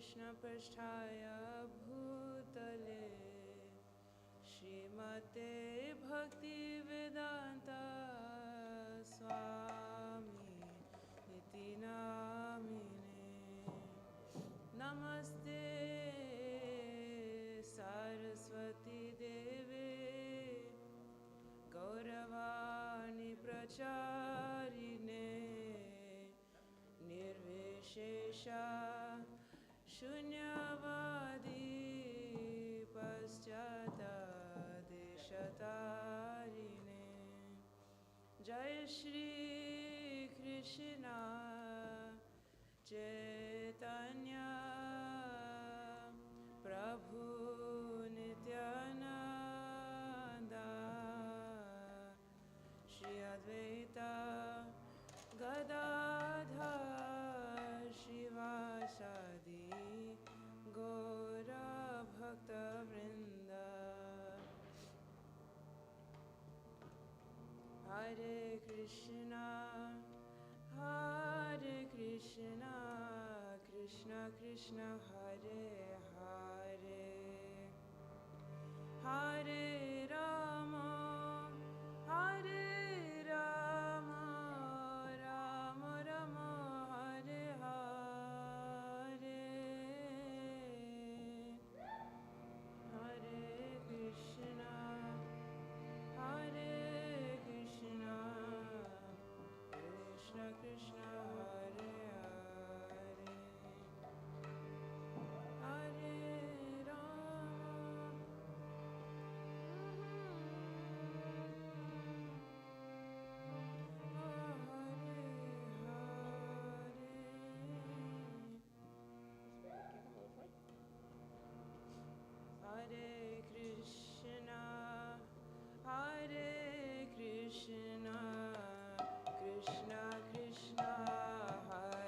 कृष्णपृष्ठाय भूतले श्रीमते भक्तिवेदान्ता स्वामी इति नामिने नमस्ते सरस्वती देवे गौरवाणी प्रचारिणे निर्विशेषा शून्यवादी पश्चात्देशतारिणे जय श्री कृष्ण चैतन्य प्रभु नित्यानंद श्री अद्वैता गदाधर शिवासादि गौरा भक्तवृंद हरे कृष्णा कृष्ण कृष्ण हरे हरे हरे राम राम राम हरे हरे हरे कृष्णा कृष्ण कृष्ण हरे हरे हरे राम हरे कृष्णा कृष्ण कृष्ण हरे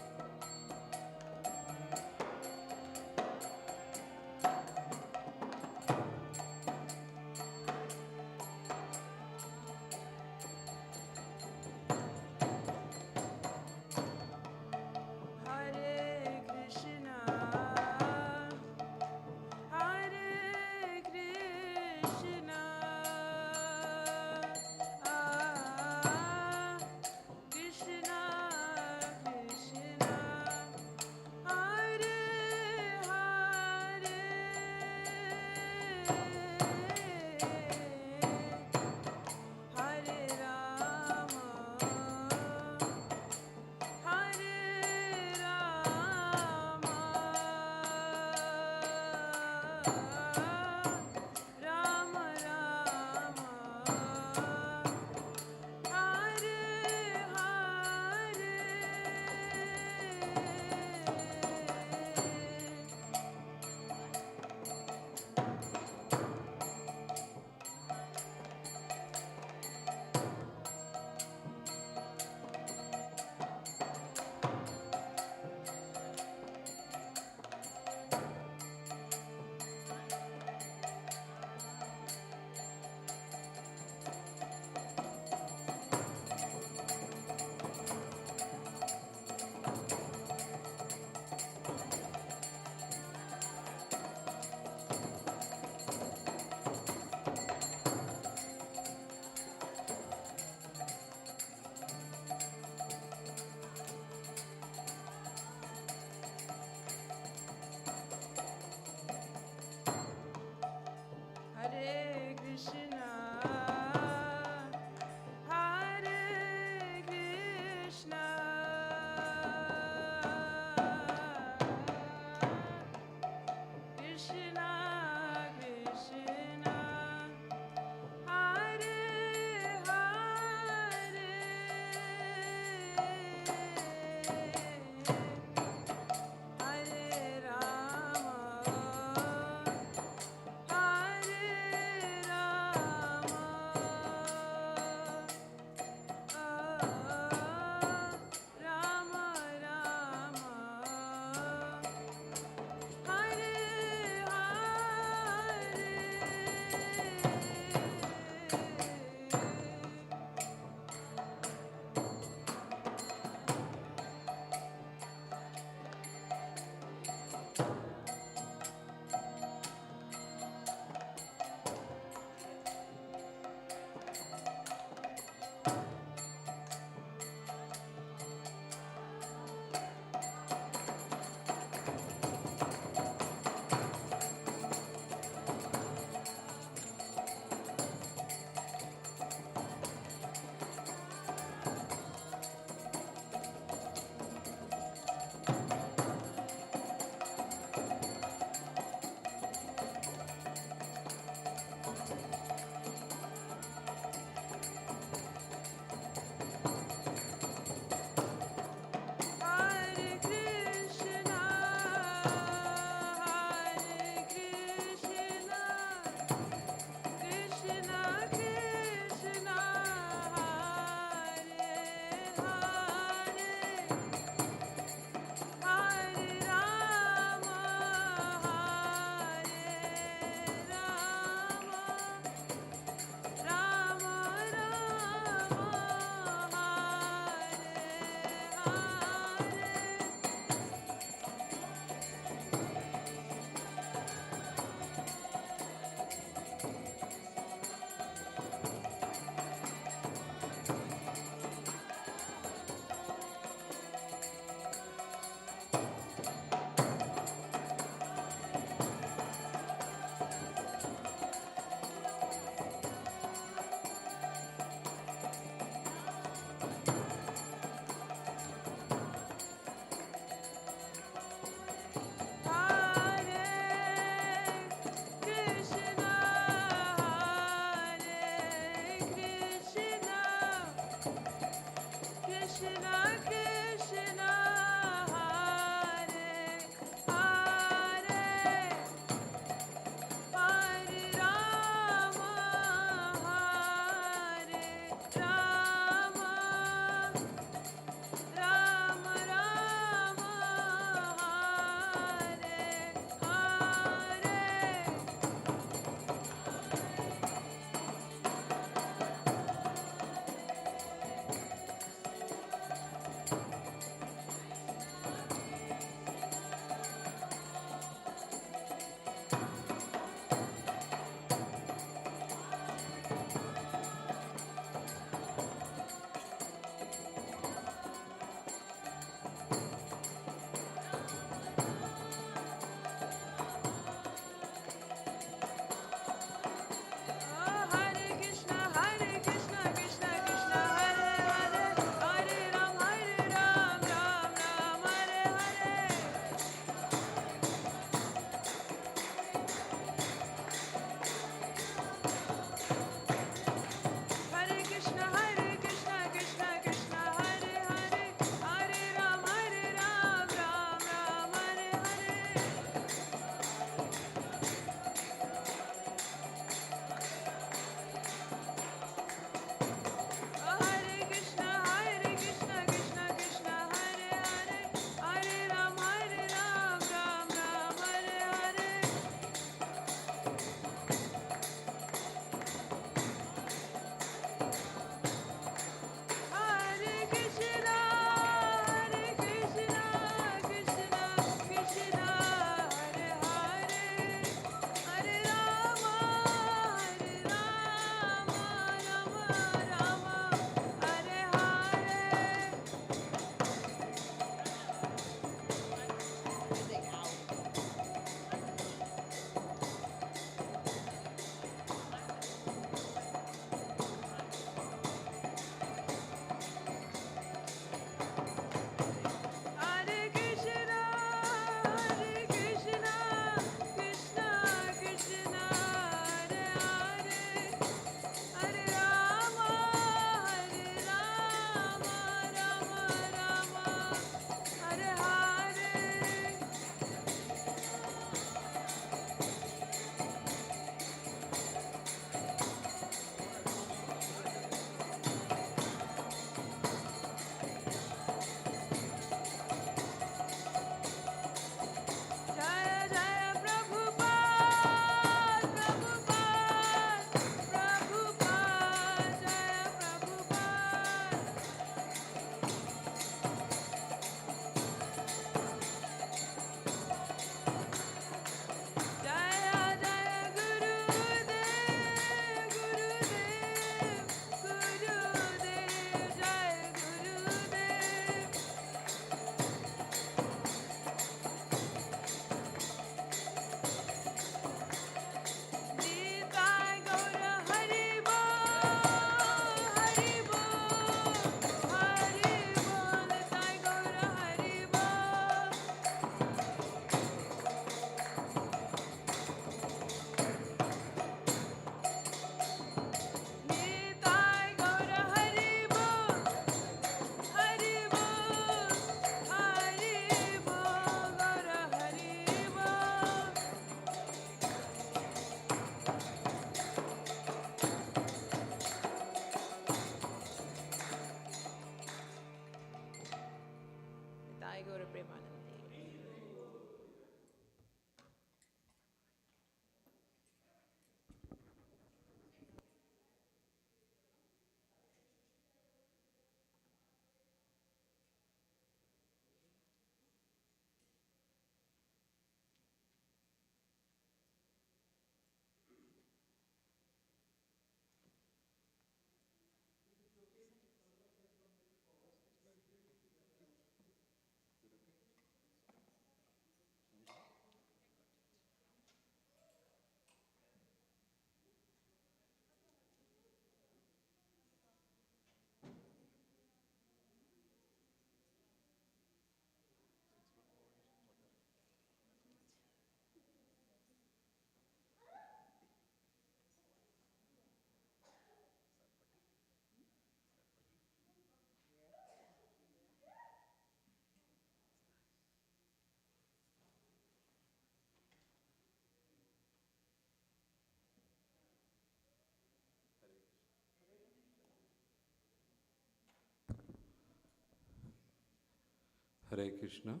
Hare Krishna.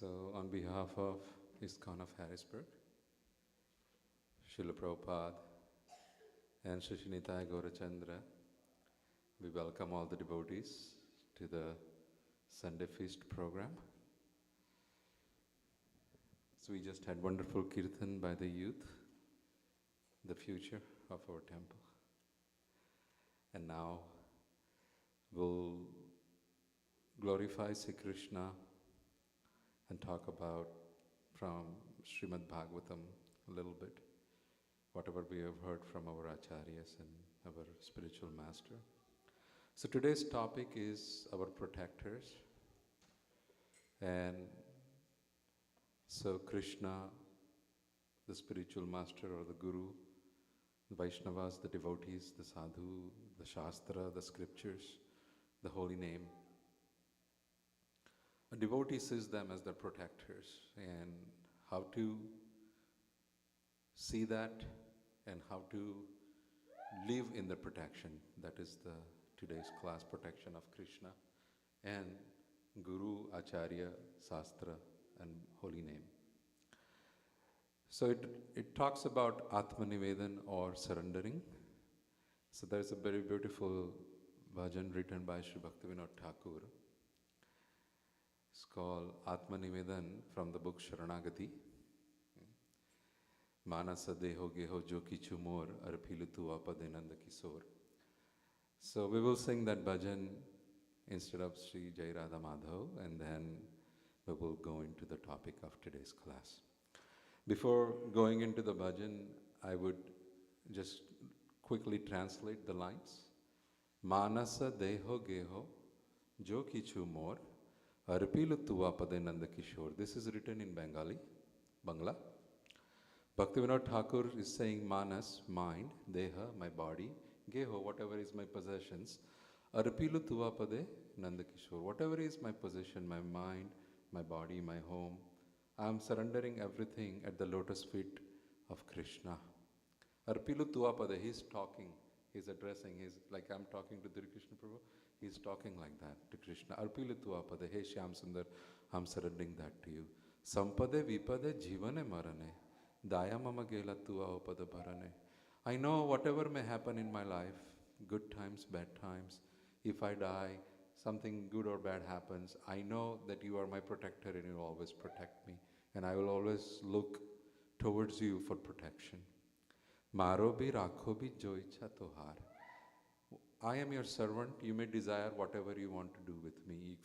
So, on behalf of ISKCON of Harrisburg, Srila Prabhupada, and Shishinitai Gaurachandra, we welcome all the devotees to the Sunday Feast program. So, we just had wonderful kirtan by the youth, the future of our temple. And now we'll glorify Sri Krishna and talk about from Srimad Bhagavatam a little bit, whatever we have heard from our acharyas and our spiritual master. So today's topic is our protectors. And so Krishna, the spiritual master or the guru, the Vaishnavas, the devotees, the sadhu, the shastra, the scriptures, the holy name. A devotee sees them as their protectors, and how to see that and how to live in the protection. That is the today's class, protection of Krishna and Guru, Acharya, Shastra and holy name. So it talks about Atmanivedan or surrendering. So there's a very beautiful bhajan written by Sri Bhaktivinoda Thakur. It's called Atmanivedan from the book Sharanagati. Manasa deho geho jo kichu mor arpilutu apadenanda kisor. So we will sing that bhajan instead of Sri Jai Radha Madhav, and then we will go into the topic of today's class. Before going into the bhajan, I would just quickly translate the lines. Manasa deho geho jo kichu mor arpilutu apadenanda kishor. This is written in Bengali, Bangla. Bhaktivinoda Thakur is saying Manas, mind, Deha, my body, Geho, whatever is my possessions, Arpilu Tuvapade Nandakishore, whatever is my possession, my mind, my body, my home, I am surrendering everything at the lotus feet of Krishna. Arpilu Tuvapade, he is talking, he is addressing, he is like I am talking to Dhiri Krishna Prabhu, he is talking like that to Krishna. Arpilu Tuvapade, hey Shyam Sundar, I am surrendering that to you. Sampade Vipade Jivane Marane. Daya mama gela tua upada bharane. I know whatever may happen in my life, good times, bad times, if I die, something good or bad happens, I know that you are my protector and you will always protect me. And I will always look towards you for protection. Maro bhi rakho bhi jo ichha tohar. I am your servant, you may desire whatever you want to do with me.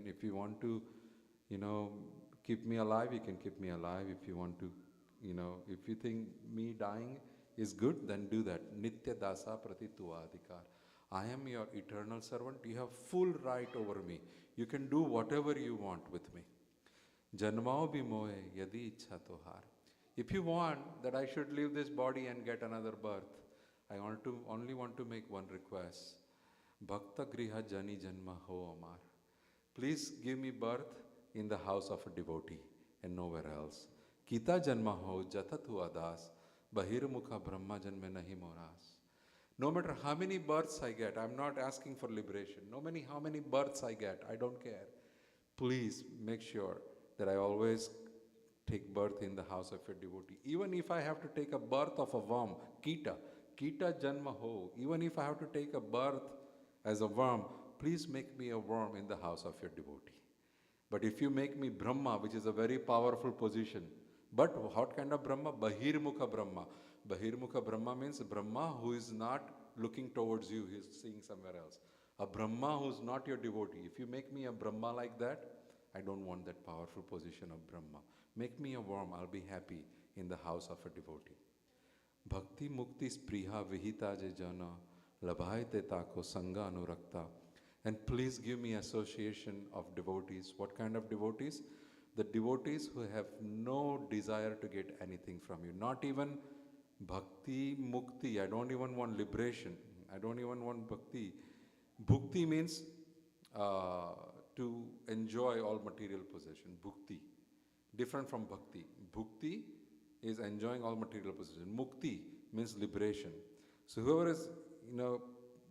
If you want to, keep me alive, you can keep me alive. If you want to, if you think me dying is good, then do that. Nitya dasa prati tuva adhikar. I am your eternal servant. You have full right over me. You can do whatever you want with me. Janmao bhi mohe yadi ichha tohar. If you want that I should leave this body and get another birth, I only want to make one request. Bhakta griha jani janma ho amar. Please give me birth in the house of a devotee and nowhere else. Kita janma ho jatatu adas, bahirmukha brahma janme nahi moras. No matter how many births I get, I'm not asking for liberation. How many births I get, I don't care. Please make sure that I always take birth in the house of your devotee. Even if I have to take a birth of a worm, kita janma ho. Even if I have to take a birth as a worm, please make me a worm in the house of your devotee. But if you make me Brahma, which is a very powerful position, but what kind of Brahma? Bahirmukha Brahma. Bahirmukha Brahma means Brahma who is not looking towards you, he is seeing somewhere else. A Brahma who is not your devotee. If you make me a Brahma like that, I don't want that powerful position of Brahma. Make me a worm, I'll be happy in the house of a devotee. Bhakti mukti spriha vihita je jana labhaite tako sangha anurakta. And please give me association of devotees. What kind of devotees? The devotees who have no desire to get anything from you. Not even bhakti mukti. I don't even want liberation. I don't even want bhakti. Bhukti means to enjoy all material possession. Bhukti. Different from bhakti. Bhukti is enjoying all material possession. Mukti means liberation. So whoever is,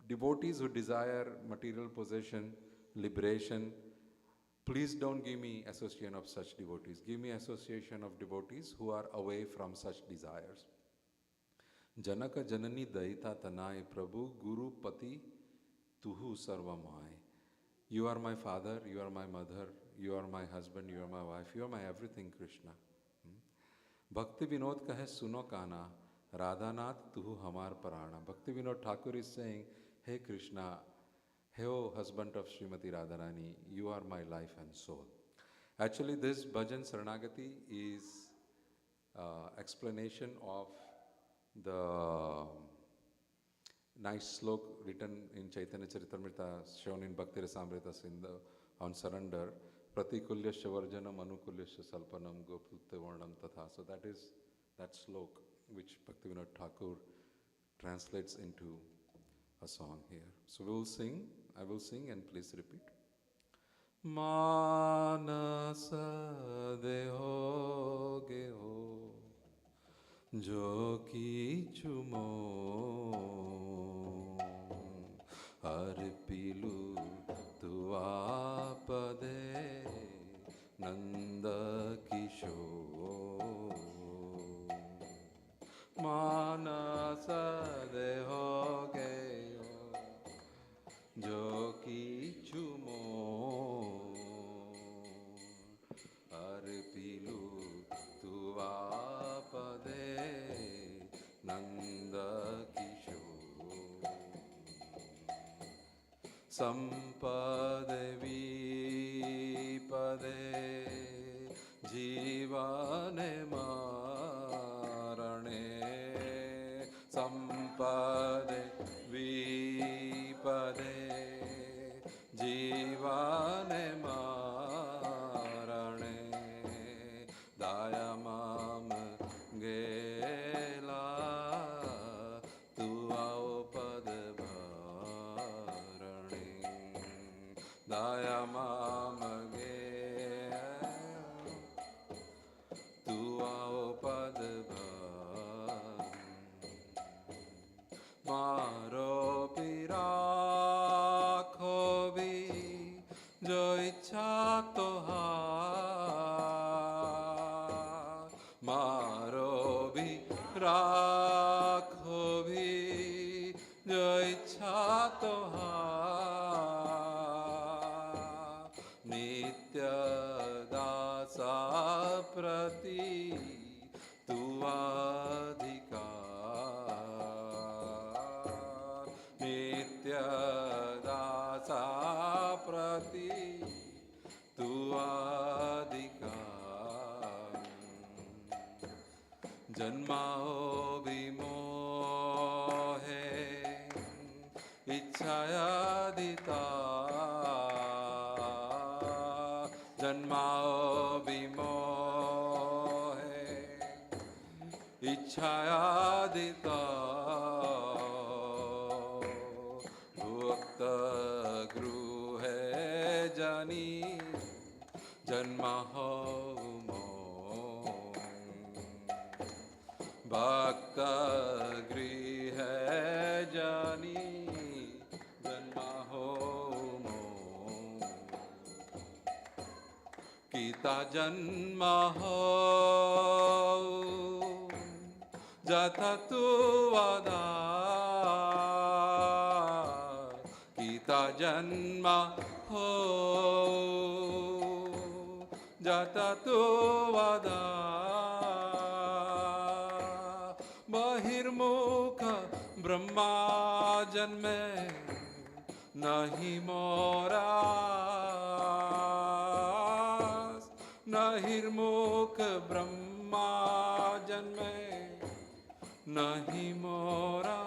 devotees who desire material possession, liberation, Please don't give me association of such devotees. Give me association of devotees who are away from such desires. Janaka Janani Daita Tanai Prabhu Guru Pati Tuhu Sarvamai. You are my father, you are my mother, you are my husband, you are my wife, you are my everything, Krishna. Bhakti Vinod kahe suno kana, Radhanath tuhu hamar parana. Bhakti Vinod Thakur is saying, hey Krishna, hey oh husband of Srimati Radharani, you are my life and soul. Actually, this bhajan Saranagati is explanation of the nice slok written in Chaitanya Charitamrita, shown in Bhakti Rasamrita Sindhu on surrender. Pratikulyasya varjanam anukulyasya salpanam goputta varnam tatha. So that is that slok which Bhaktivinoda Thakur translates into a song here. So we will sing, I will sing and please repeat. Manasa deho geho jo kichu mo arpilu tuapade nanda kishore manasa deho geho jo kichu mo arpilu tuapade nanda kishore sampade vipade jivane marane sampade vipade jivane marane dayamam gela tuao pad bharane dayamam gela tuao pad bharane maro pirakho vi jo ichha tohar maro bhi rakho bhi jo ichha tohar nitya dasa prati tu adhikar nitya dasa prati tu adhikar janmao vimohe ichhayadita janmao vimohe ichhayadita bhukta gruhe jani janma ho mo bhakta grihe jani janma ho mo kita janma ho jatha tu vadar kita janma ho jata tu vadar bahirmukha brahma janme nahi moras nahirmukha brahma janme nahi mora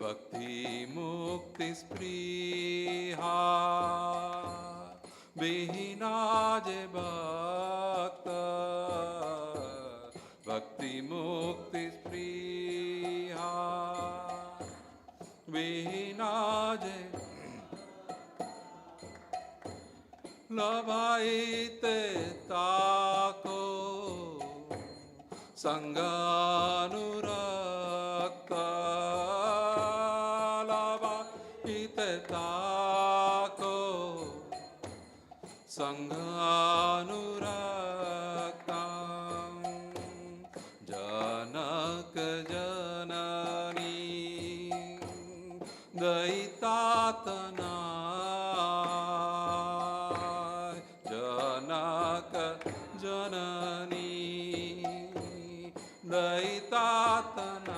bhakti mukti spriha vihina je bhakta bhakti mukti spriha vihina je labhaite tako sanganurakta labhaite tako अनुरक्तं जनक जननी दयितातनाय जनक जननी दयितातनाय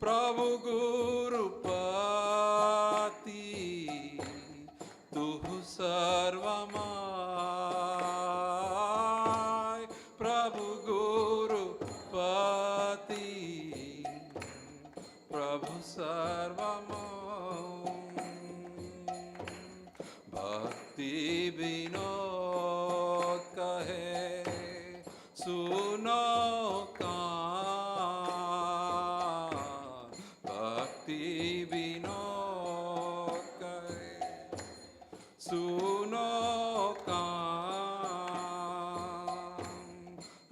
प्रभु गुरुपति तुहु सर्वमाय प्रभु गुरुपति प्रभु सर्वमाय भक्ति विनोद कहे सुनो भक्ति विनोद कहे सुनो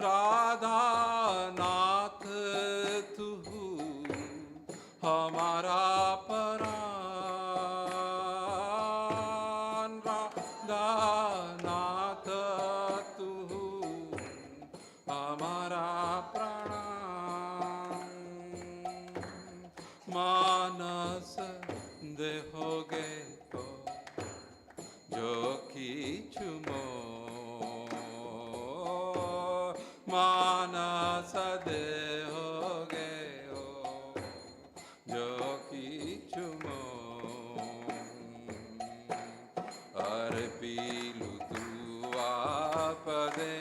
राधा नाथ तू हमारा परान राधा नाथ तू हमारा प्राण मानस देहोगे तो जो किछु मोर मानस देहोगे हो जो किछु मोर अर्पिलु तू आपदे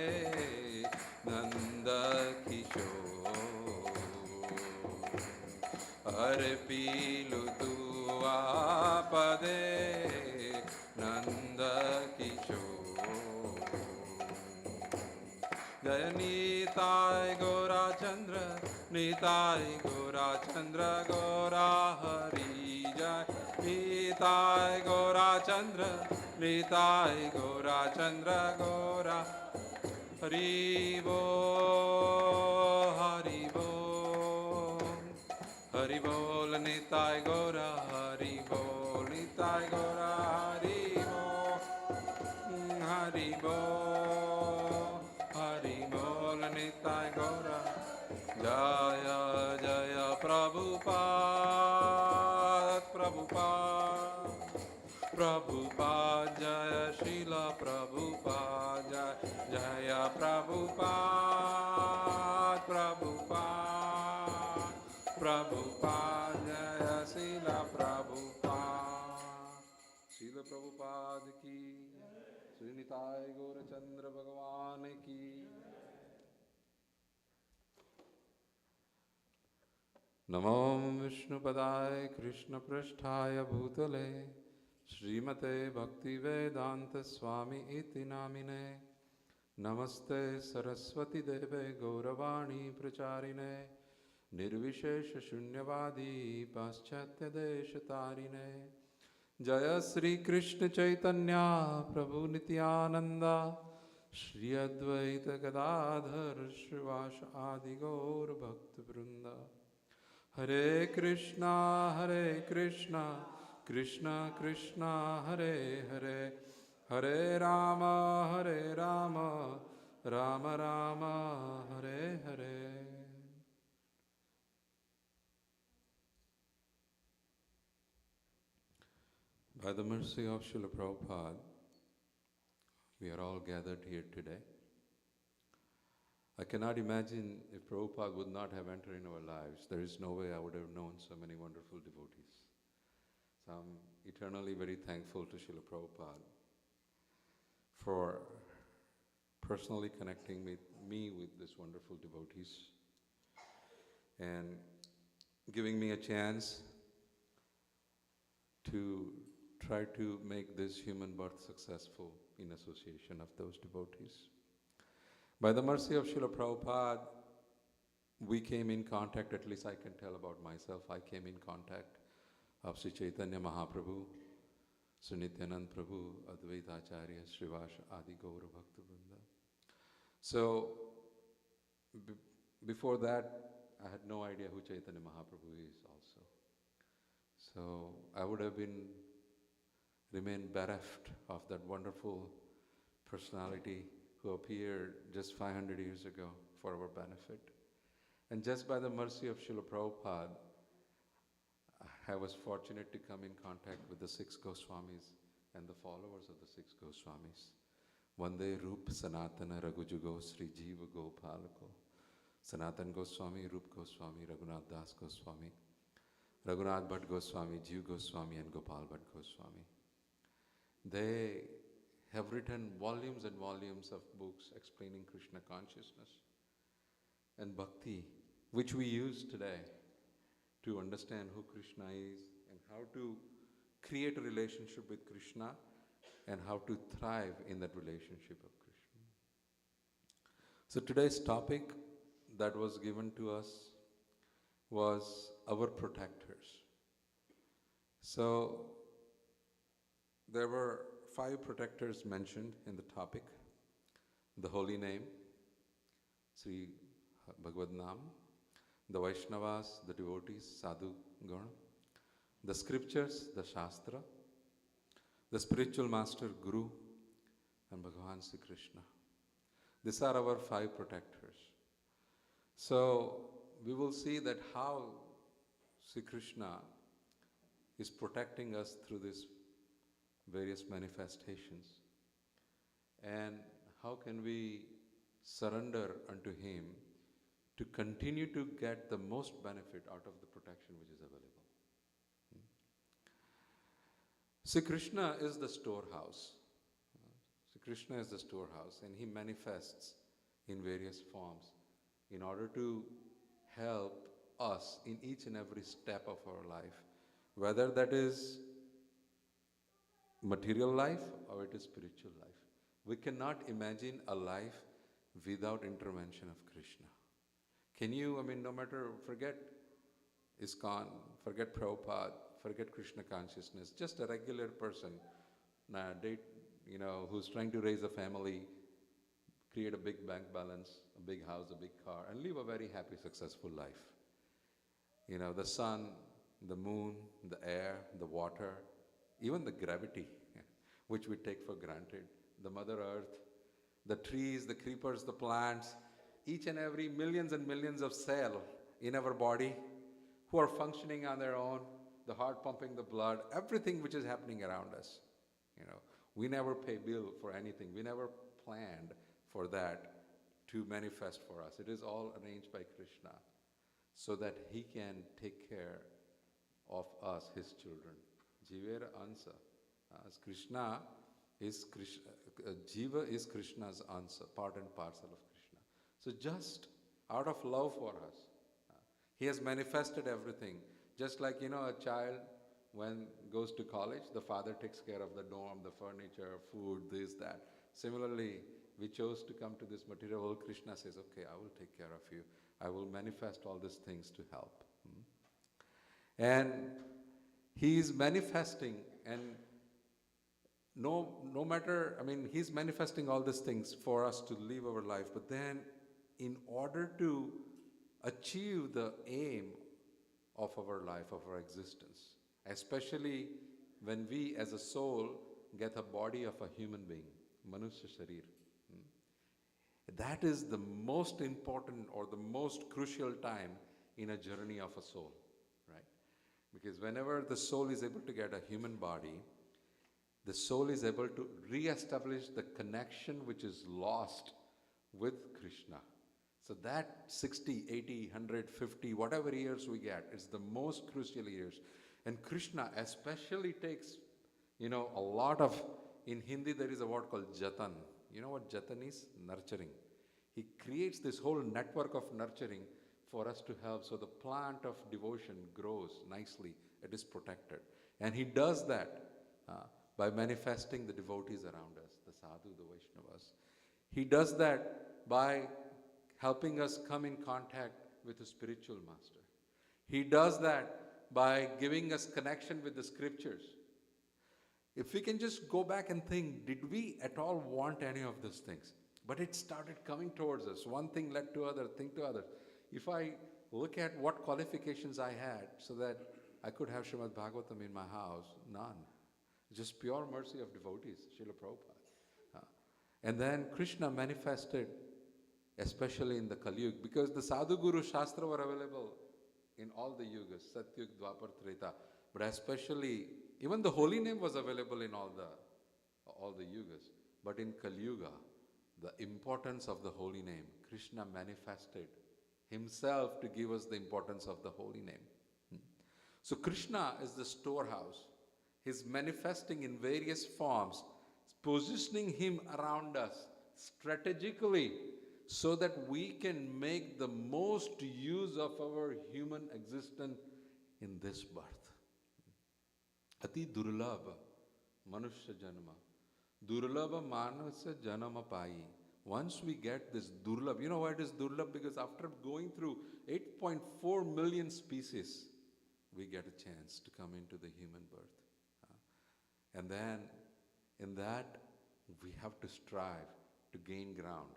नंद किशोर अर्पिलु तू आपदे नंद किशोर जय नीताय गौरा चंद्र नीताय गौरा चंद्र गौरा हरि जय नीताय गौरा चंद्र नीताय गौरा चंद्र गौरा हरि बोल नीताय गौरा हरि बोल नीताय गौरा हरि बोल नीताय गौरा जय जय प्रभुपाद प्रभुपाद जय श्रील प्रभुपाद जय प्रभुपाद प्रभुपाद जय श्रील प्रभुपाद की श्री निताय गौरचंद्र भगवान की नमो विष्णुपदाय कृष्णपृष्ठाय भूतले श्रीमते भक्तिवेदांत स्वामी इति नामिने नमस्ते सरस्वती देवे गौरवाणी प्रचारिणे निर्विशेष शून्यवादी पाश्चात्य देश तारिणे जय श्री कृष्ण चैतन्य प्रभु नित्यानंदा श्री अद्वैत गदाधर श्रीवास आदि गौर भक्त वृंदा हरे Krishna Krishna Krishna Hare Hare Hare Ram Ram Ram Hare Hare By the mercy of Srila Prabhupada, we are all gathered here today. I cannot imagine if Prabhupada would not have entered in our lives. There is no way I would have known so many wonderful devotees. So I'm eternally very thankful to Srila Prabhupada for personally connecting me with these wonderful devotees and giving me a chance to try to make this human birth successful in association of those devotees. By the mercy of Srila Prabhupada, we came in contact, at least I can tell about myself, I came in contact of Sri Chaitanya Mahaprabhu, Sri Nityanand Prabhu, Advaita Acharya, Srivas, Adi Gaura Bhakta Vrinda. So, before that, I had no idea who Chaitanya Mahaprabhu is also. So, I would have been remain bereft of that wonderful personality who appeared just 500 years ago for our benefit. And just by the mercy of Srila Prabhupada, I was fortunate to come in contact with the six Goswamis and the followers of the six Goswamis. Vande Rup Sanatana Raghujugo Sri Jiva Gopalako. Sanatan Goswami, Rup Goswami, Raghunath Das Goswami, Raghunath Bhatt Goswami, Jiva Goswami and Gopal Bhatt Goswami. They have written volumes and volumes of books explaining Krishna consciousness and bhakti, which we use today to understand who Krishna is and how to create a relationship with Krishna and how to thrive in that relationship of Krishna. So today's topic that was given to us was our protectors. So there were 5 protectors mentioned in the topic: the holy name, Sri Bhagavad Nam, the Vaishnavas, the devotees, Sadhu Gana, the scriptures, the Shastra, the spiritual master, Guru, and Bhagavan Sri Krishna. These are our 5 protectors. So we will see that how Sri Krishna is protecting us through these various manifestations, and how can we surrender unto Him to continue to get the most benefit out of the protection which is available. Sri Krishna is the storehouse. Sri Krishna is the storehouse, and He manifests in various forms in order to help us in each and every step of our life, whether that is material life or it is spiritual life. We cannot imagine a life without intervention of Krishna. Can you, no matter, forget ISKCON, forget Prabhupada, forget Krishna consciousness, just a regular person, who's trying to raise a family, create a big bank balance, a big house, a big car, and live a very happy, successful life. The sun, the moon, the air, the water, even the gravity, which we take for granted, the Mother Earth, the trees, the creepers, the plants, each and every millions and millions of cells in our body who are functioning on their own, the heart pumping the blood, everything which is happening around us. We never pay bill for anything. We never planned for that to manifest for us. It is all arranged by Krishna so that He can take care of us, His children. Jivera Ansa. As Krishna is Jiva is Krishna's answer, part and parcel of Krishna. So just out of love for us, He has manifested everything. Just like, a child when goes to college, the father takes care of the dorm, the furniture, food, this, that. Similarly, we chose to come to this material world. Krishna says, okay, I will take care of you. I will manifest all these things to help. And He is manifesting, and no matter, He's manifesting all these things for us to live our life. But then, in order to achieve the aim of our life, of our existence, especially when we as a soul get a body of a human being, Manusya Sharir, that is the most important or the most crucial time in a journey of a soul, right? Because whenever the soul is able to get a human body, the soul is able to re-establish the connection which is lost with Krishna. So that 60, 80, 100, 50, whatever years we get, is the most crucial years. And Krishna especially takes, a lot of, in Hindi there is a word called jatan. You know what jatan is? Nurturing. He creates this whole network of nurturing for us to help, so the plant of devotion grows nicely, it is protected. And He does that by manifesting the devotees around us, the sadhu, the Vaishnavas. He does that by helping us come in contact with a spiritual master. He does that by giving us connection with the scriptures. If we can just go back and think, did we at all want any of these things? But it started coming towards us. One thing led to other, thing to other. If I look at what qualifications I had so that I could have Srimad Bhagavatam in my house, none. Just pure mercy of devotees, Srila Prabhupada. And then Krishna manifested, especially in the Kali Yuga, because the Sadhu Guru Shastra were available in all the yugas, Satyug, Dwapar, Treta, but especially, even the holy name was available in all the yugas. But in Kali Yuga, the importance of the holy name, Krishna manifested himself to give us the importance of the holy name. So Krishna is the storehouse. He's manifesting in various forms, positioning him around us strategically so that we can make the most use of our human existence in this birth. Ati durlabha manushya janma. Durlabha manusya janama pai. Once we get this durlabh, you know why it is durlabh? Because after going through 8.4 million species, we get a chance to come into the human birth. And then in that, we have to strive to gain ground,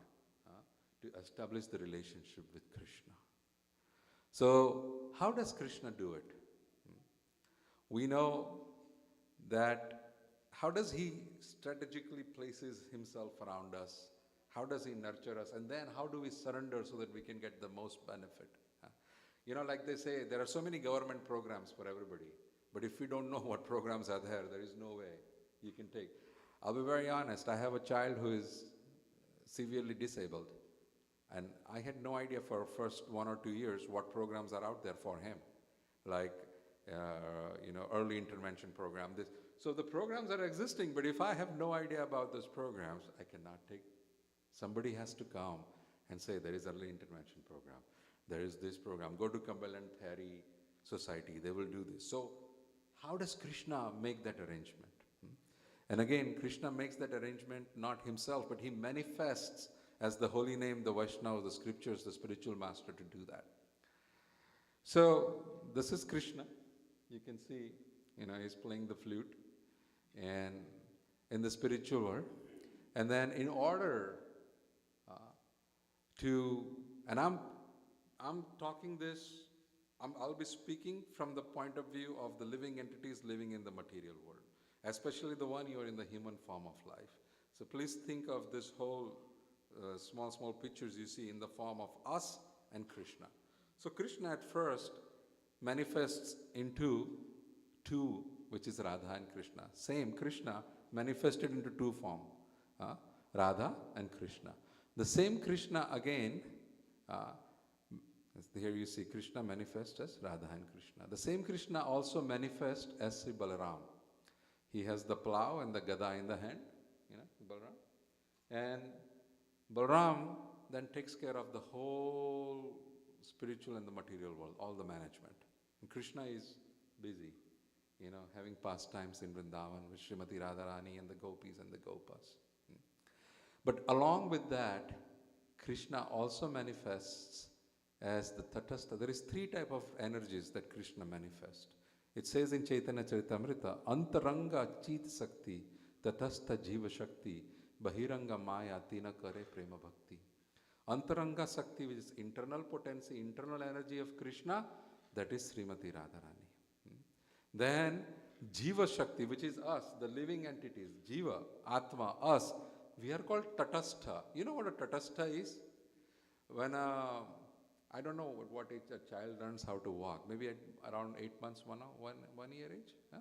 to establish the relationship with Krishna. So, how does Krishna do it? We know that how does he strategically places himself around us? How does he nurture us? And then how do we surrender so that we can get the most benefit? You know, like they say, there are so many government programs for everybody. But if we don't know what programs are there, there is no way you can take. I'll be very honest, I have a child who is severely disabled. And I had no idea for first 1 or 2 years what programs are out there for him. Like, early intervention program. So the programs are existing, but if I have no idea about those programs, I cannot take. Somebody has to come and say, there is early intervention program. There is this program. Go to Cumberland Perry Society. They will do this. So how does Krishna make that arrangement? And again, Krishna makes that arrangement not himself, but he manifests as the holy name, the Vaishnavas, the scriptures, the spiritual master to do that. So this is Krishna. You can see, he's playing the flute and in the spiritual world. And then in order and I'm talking this, I'll be speaking from the point of view of the living entities living in the material world, especially the one you are in the human form of life. So please think of this whole small pictures you see in the form of us and Krishna. So Krishna at first manifests into two, which is Radha and Krishna. Same Krishna manifested into two forms, Radha and Krishna. The same Krishna again, here you see Krishna manifests as Radha and Krishna. The same Krishna also manifests as Sri Balaram. He has the plow and the gada in the hand, Balaram. And Balaram then takes care of the whole spiritual and the material world, all the management. And Krishna is busy, having pastimes in Vrindavan with Srimati Radharani and the gopis and the gopas. But along with that, Krishna also manifests as the Tatastha. There is 3 types of energies that Krishna manifests. It says in Chaitanya Charitamrita, Antaranga Chit Sakti, Tatastha Jiva Shakti, Bahiranga Maya Tina Kare Prema Bhakti. Antaranga Sakti, which is internal potency, internal energy of Krishna, that is Srimati Radharani. Then Jiva Shakti, which is us, the living entities, Jiva, Atma, us, we are called Tatastha. You know what a Tatastha is? When I don't know what age a child learns how to walk, maybe at around 8 months, 1 year age. Huh?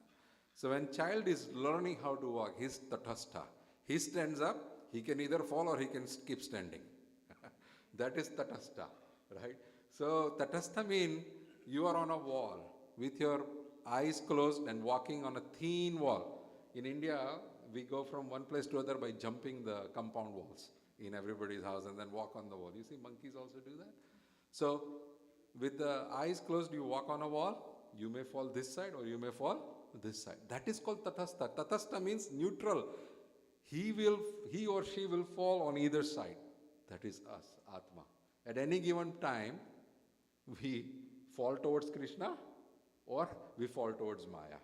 So when child is learning how to walk, he's Tatastha. He stands up, he can either fall or he can keep standing. That is Tatastha, right? So Tatastha means you are on a wall with your eyes closed and walking on a thin wall. In India, we go from one place to other by jumping the compound walls in everybody's house and then walk on the wall. You see monkeys also do that. So with the eyes closed, you walk on a wall. You may fall this side or you may fall this side. That is called Tatastha. Tatastha means neutral. He or she will fall on either side. That is us, Atma. At any given time, we fall towards Krishna or we fall towards Maya.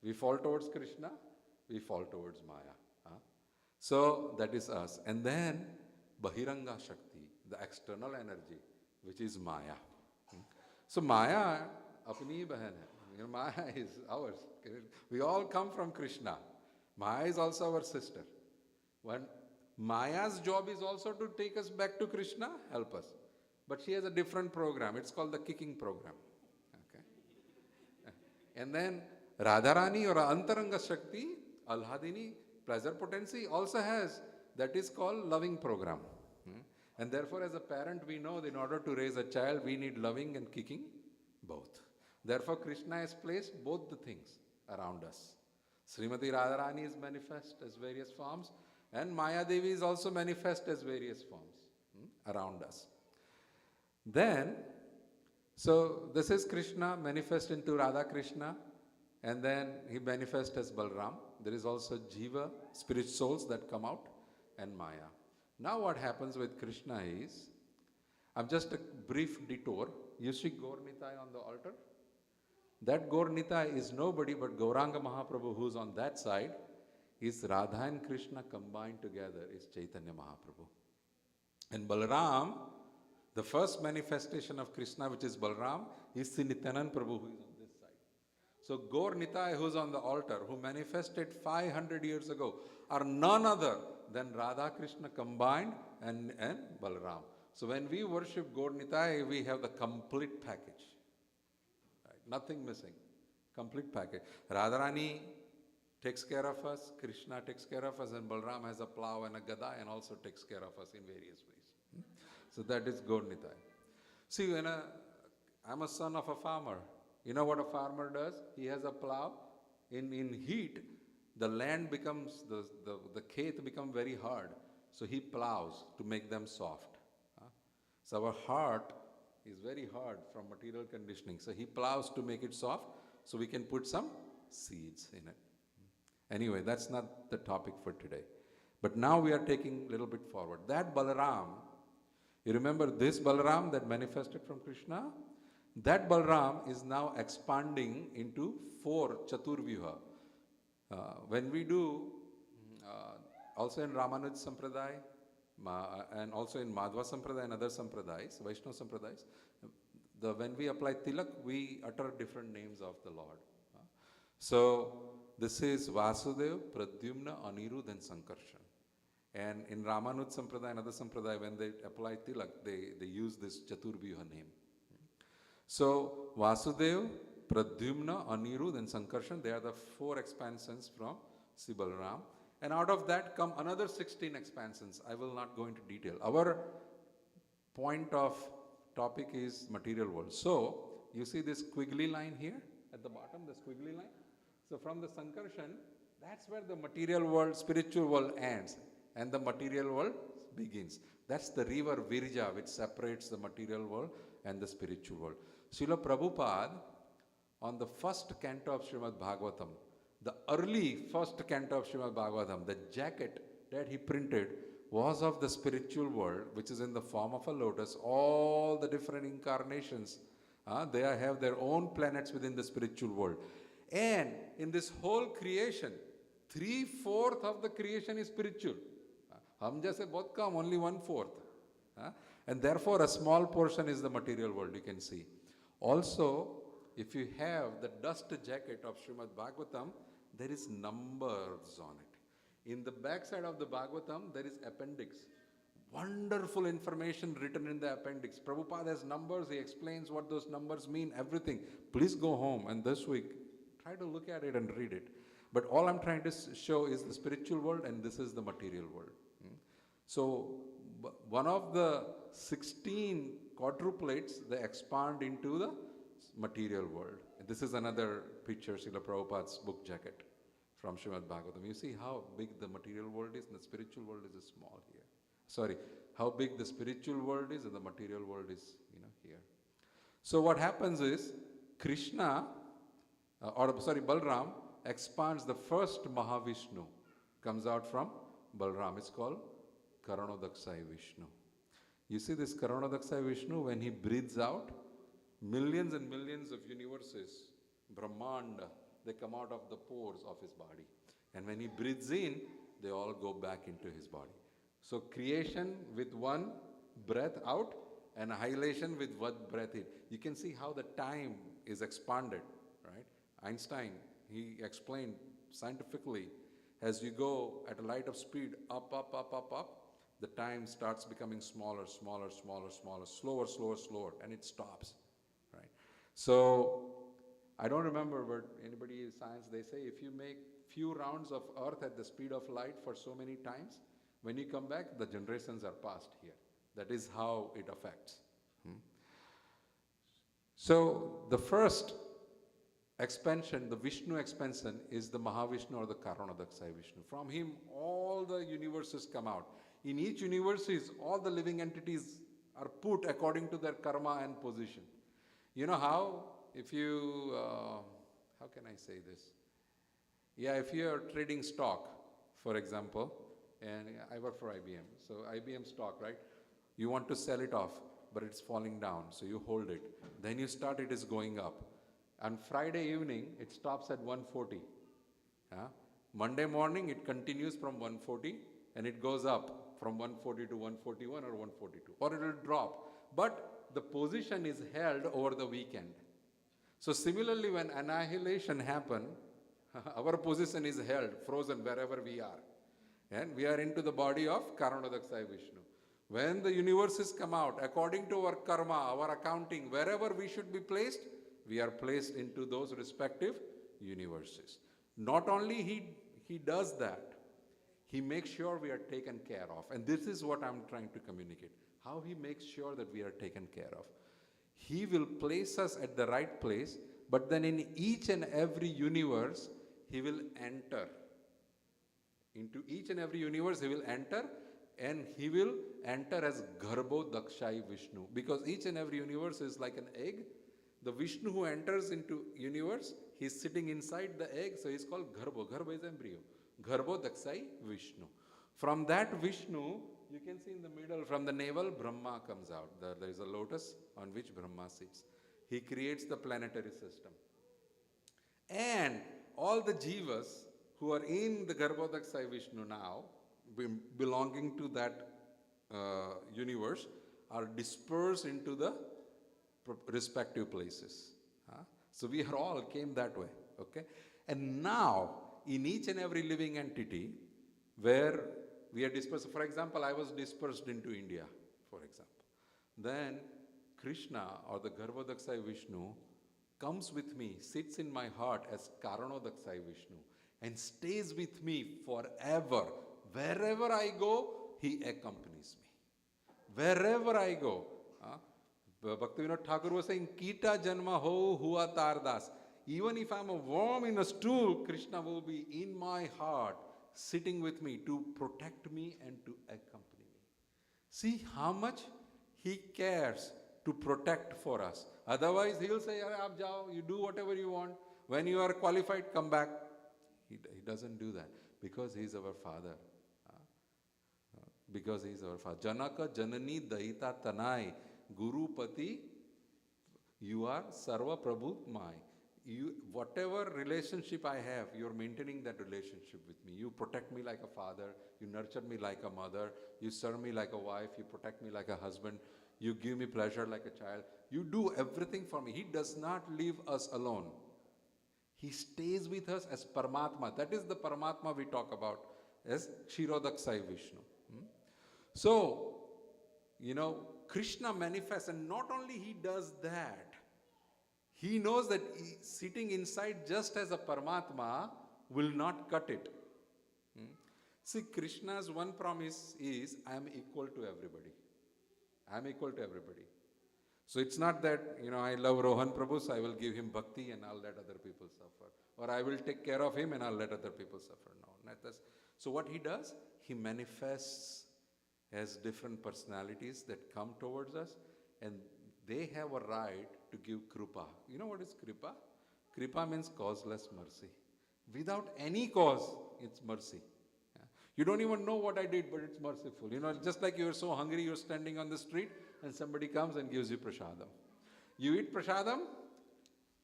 We fall towards Krishna, we fall towards Maya. So that is us. And then Bahiranga Shakti, the external energy, which is Maya. So Maya, apni bahan hai. Maya is ours. We all come from Krishna. Maya is also our sister. When Maya's job is also to take us back to Krishna, help us. But she has a different program. It's called the kicking program. Okay. And then Radharani or Antaranga Shakti, Alhadini, pleasure potency also has, that is called loving program. And therefore, as a parent, we know that in order to raise a child, we need loving and kicking both. Therefore, Krishna has placed both the things around us. Srimati Radharani is manifest as various forms, and Maya Devi is also manifest as various forms around us. Then, so this is Krishna manifest into Radha Krishna, and then he manifests as Balram. There is also Jiva, spirit souls that come out, and Maya. Now what happens with Krishna is, I'm just a brief detour. You see Gaur Nitai on the altar? That Gaur Nitai is nobody but Gauranga Mahaprabhu, who's on that side, is Radha and Krishna combined together, is Chaitanya Mahaprabhu. And Balaram, the first manifestation of Krishna, which is Balaram, is Sri Nityanand Prabhu, who is on this side. So Gaur Nitai, who's on the altar, who manifested 500 years ago, are none other than Radha Krishna combined and Balaram. So when we worship Gaur Nitai, we have the complete package. Right? Nothing missing. Complete package. Radharani takes care of us, Krishna takes care of us, and Balaram has a plow and a gada and also takes care of us in various ways. So that is Gaur Nitai. See, I'm a son of a farmer. You know what a farmer does? He has a plow. In heat, the land becomes, the khet become very hard. So he plows to make them soft. So our heart is very hard from material conditioning. So he plows to make it soft so we can put some seeds in it. Anyway, that's not the topic for today. But now we are taking a little bit forward. That Balaram, you remember this Balaram that manifested from Krishna? That Balaram is now expanding into 4 Chaturvyuha. When we do, also in Ramanuj Sampradaya, and also in Madhva Sampradaya and other Sampradayas, Vaishnava Sampradayas, when we apply Tilak, we utter different names of the Lord. So this is Vasudev, Pradyumna, Anirudh and Sankarshan. And in Ramanuj Sampradaya and other Sampradaya, when they apply Tilak, they use this Chaturvyuha name. So Vasudev, Pradyumna, Anirudh and Sankarshan, they are the 4 expansions from Sri Balaram. And out of that come another 16 expansions. I will not go into detail. Our point of topic is material world. So you see this squiggly line here at the bottom, the squiggly line. So from the Sankarshan, that's where the material world, spiritual world ends and the material world begins. That's the river Virja which separates the material world and the spiritual world. Srila Prabhupada, on the first canto of Srimad Bhagavatam, the early first canto of Srimad Bhagavatam, the jacket that he printed was of the spiritual world, which is in the form of a lotus. All the different incarnations, they have their own planets within the spiritual world. And in this whole creation, 3/4 of the creation is spiritual. Hum jaise bahut kam, only 1/4. And therefore a small portion is the material world, you can see. Also, if you have the dust jacket of Srimad Bhagavatam, there is numbers on it. In the back side of the Bhagavatam, there is appendix. Wonderful information written in the appendix. Prabhupada has numbers, he explains what those numbers mean, everything. Please go home and this week, try to look at it and read it. But all I'm trying to show is the spiritual world and this is the material world. So, one of the 16 quadruplates, they expand into the material world. This is another picture, Srila Prabhupada's book jacket from Srimad Bhagavatam. You see how big the material world is and the spiritual world is small here. Sorry, how big the spiritual world is and the material world is, here. So what happens is, Balram expands the first Mahavishnu, comes out from Balram. It's called Karanodakshai Vishnu. You see this Karanodakshai Vishnu, when he breathes out, millions and millions of universes, Brahmanda, they come out of the pores of his body. And when he breathes in, they all go back into his body. So creation with one breath out and annihilation with one breath in. You can see how the time is expanded, right? Einstein, he explained scientifically As you go at a light of speed, up, up, up, up, up, the time starts becoming smaller, smaller, smaller, smaller, slower, slower, slower, and it stops, right? So I don't remember, but anybody in science, they say if you make few rounds of Earth at the speed of light for so many times, when you come back, the generations are passed here. That is how it affects. So the first expansion, the Vishnu expansion, is the Mahavishnu or the Karanodakshai Vishnu. From him, all the universes come out. In each universe, all the living entities are put according to their karma and position. You know how? If you, how can I say this? Yeah, if you are trading stock, for example, and I work for IBM, so IBM stock, right? You want to sell it off, but it's falling down, so you hold it. Then you start, it is going up. On Friday evening, it stops at 140. Monday morning, it continues from 140, and it goes up from 140 to 141 or 142, or it will drop. But the position is held over the weekend. So similarly, when annihilation happens, our position is held, frozen wherever we are. And we are into the body of Karanodakshai Vishnu. When the universes come out, according to our karma, our accounting, wherever we should be placed, we are placed into those respective universes. Not only he does that, he makes sure we are taken care of. And this is what I'm trying to communicate. How he makes sure that we are taken care of. He will place us at the right place, but then in each and every universe, he will enter. Into each and every universe, he will enter, and he will enter as Garbho Dakshai Vishnu. Because each and every universe is like an egg. The Vishnu who enters into universe, he's sitting inside the egg, so he's called Garbho. Garbho is embryo. Garbho Dakshai Vishnu. From that Vishnu, you can see in the middle, from the navel, Brahma comes out. There is a lotus on which Brahma sits. He creates the planetary system. And all the jivas who are in the Garbho Dakshai Vishnu now, belonging to that universe, are dispersed into the respective places. So we are all came that way. Okay? And now, in each and every living entity, where we are dispersed, for example, I was dispersed into India, for example. Then Krishna or the Garbho Dakshai Vishnu comes with me, sits in my heart as Karanodakshai Vishnu, and stays with me forever. Wherever I go, he accompanies me. Wherever I go. Bhaktivinoda Thakur was saying, Kita Janma Ho Hua Tardas. Even if I'm a worm in a stool, Krishna will be in my heart, sitting with me to protect me and to accompany me. See how much he cares to protect for us. Otherwise, he'll say, Aap jao, you do whatever you want. When you are qualified, come back. He doesn't do that because he is our father. Because he is our father. Janaka Janani Daita Tanai Guru Pati, you are Sarva Prabhu Mai. Whatever relationship I have, you're maintaining that relationship with me. You protect me like a father. You nurture me like a mother. You serve me like a wife. You protect me like a husband. You give me pleasure like a child. You do everything for me. He does not leave us alone. He stays with us as Paramatma. That is the Paramatma we talk about as Kshirodakshai Vishnu. So, Krishna manifests, and not only he does that, he knows that sitting inside just as a Paramatma will not cut it. See, Krishna's one promise is, I am equal to everybody. I am equal to everybody. So it's not that, I love Rohan Prabhu, so I will give him bhakti and I'll let other people suffer. Or I will take care of him and I'll let other people suffer. No. So what he does, he manifests as different personalities that come towards us, and they have a right to give kripa. You know what is kripa? Kripa means causeless mercy. Without any cause, it's mercy. You don't even know what I did, but it's merciful. Just like you're so hungry, you're standing on the street, and somebody comes and gives you prasadam. You eat prasadam,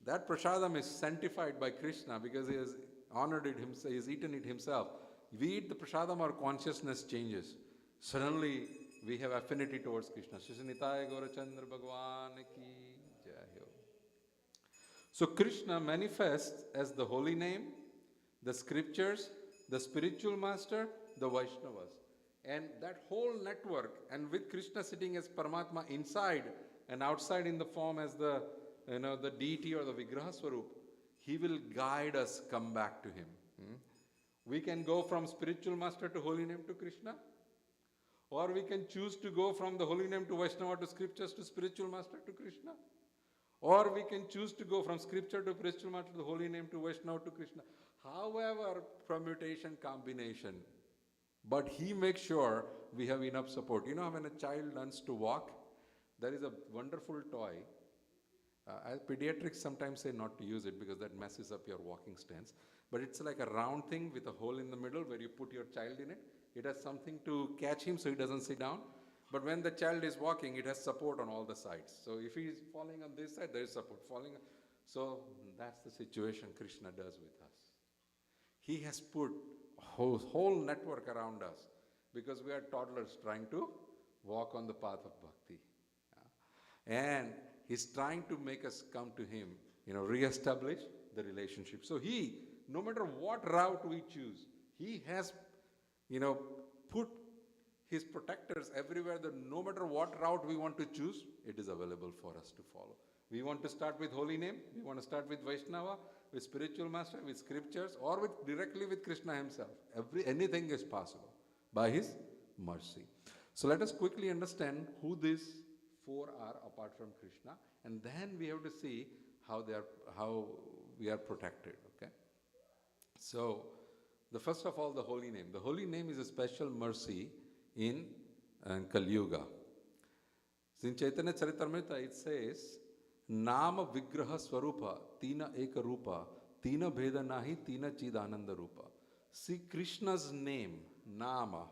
that prasadam is sanctified by Krishna because he has honored it himself, he has eaten it himself. We eat the prasadam, our consciousness changes. Suddenly, we have affinity towards Krishna. Shishanitai Gaurachandra Bhagwan ki jai ho. So Krishna manifests as the holy name, the scriptures, the spiritual master, the Vaishnavas. And that whole network, and with Krishna sitting as Paramatma inside and outside in the form as the, the deity or the Vigraha Swarup, he will guide us come back to him. We can go from spiritual master to holy name to Krishna, or we can choose to go from the holy name to Vaishnava to scriptures to spiritual master to Krishna, or we can choose to go from scripture to spiritual master to the holy name to Vaishnava to Krishna. However, permutation, combination, but he makes sure we have enough support. You know, when a child learns to walk, there is a wonderful toy. Pediatrics sometimes say not to use it because that messes up your walking stance. But it's like a round thing with a hole in the middle where you put your child in it. It has something to catch him so he doesn't sit down. But when the child is walking, it has support on all the sides. So if he is falling on this side, there is support. So that's the situation Krishna does with us. He has put a whole network around us because we are toddlers trying to walk on the path of bhakti. And he's trying to make us come to him, re-establish the relationship. So he, no matter what route we choose, he has, put his protectors everywhere that no matter what route we want to choose, it is available for us to follow. We want to start with holy name, we want to start with Vaishnava, with spiritual master, with scriptures, or directly with Krishna himself. Anything is possible by his mercy. So let us quickly understand who these four are apart from Krishna, and then we have to see how we are protected. Okay. So the first of all, the holy name. The holy name is a special mercy in Kali Yuga. In Chaitanya Charitamrita, it says, Nama Vigraha Swarupa, Tina Eka Rupa, Tina Bheda Nahi, Tina Chid Ananda Rupa. See Krishna's name, Nama,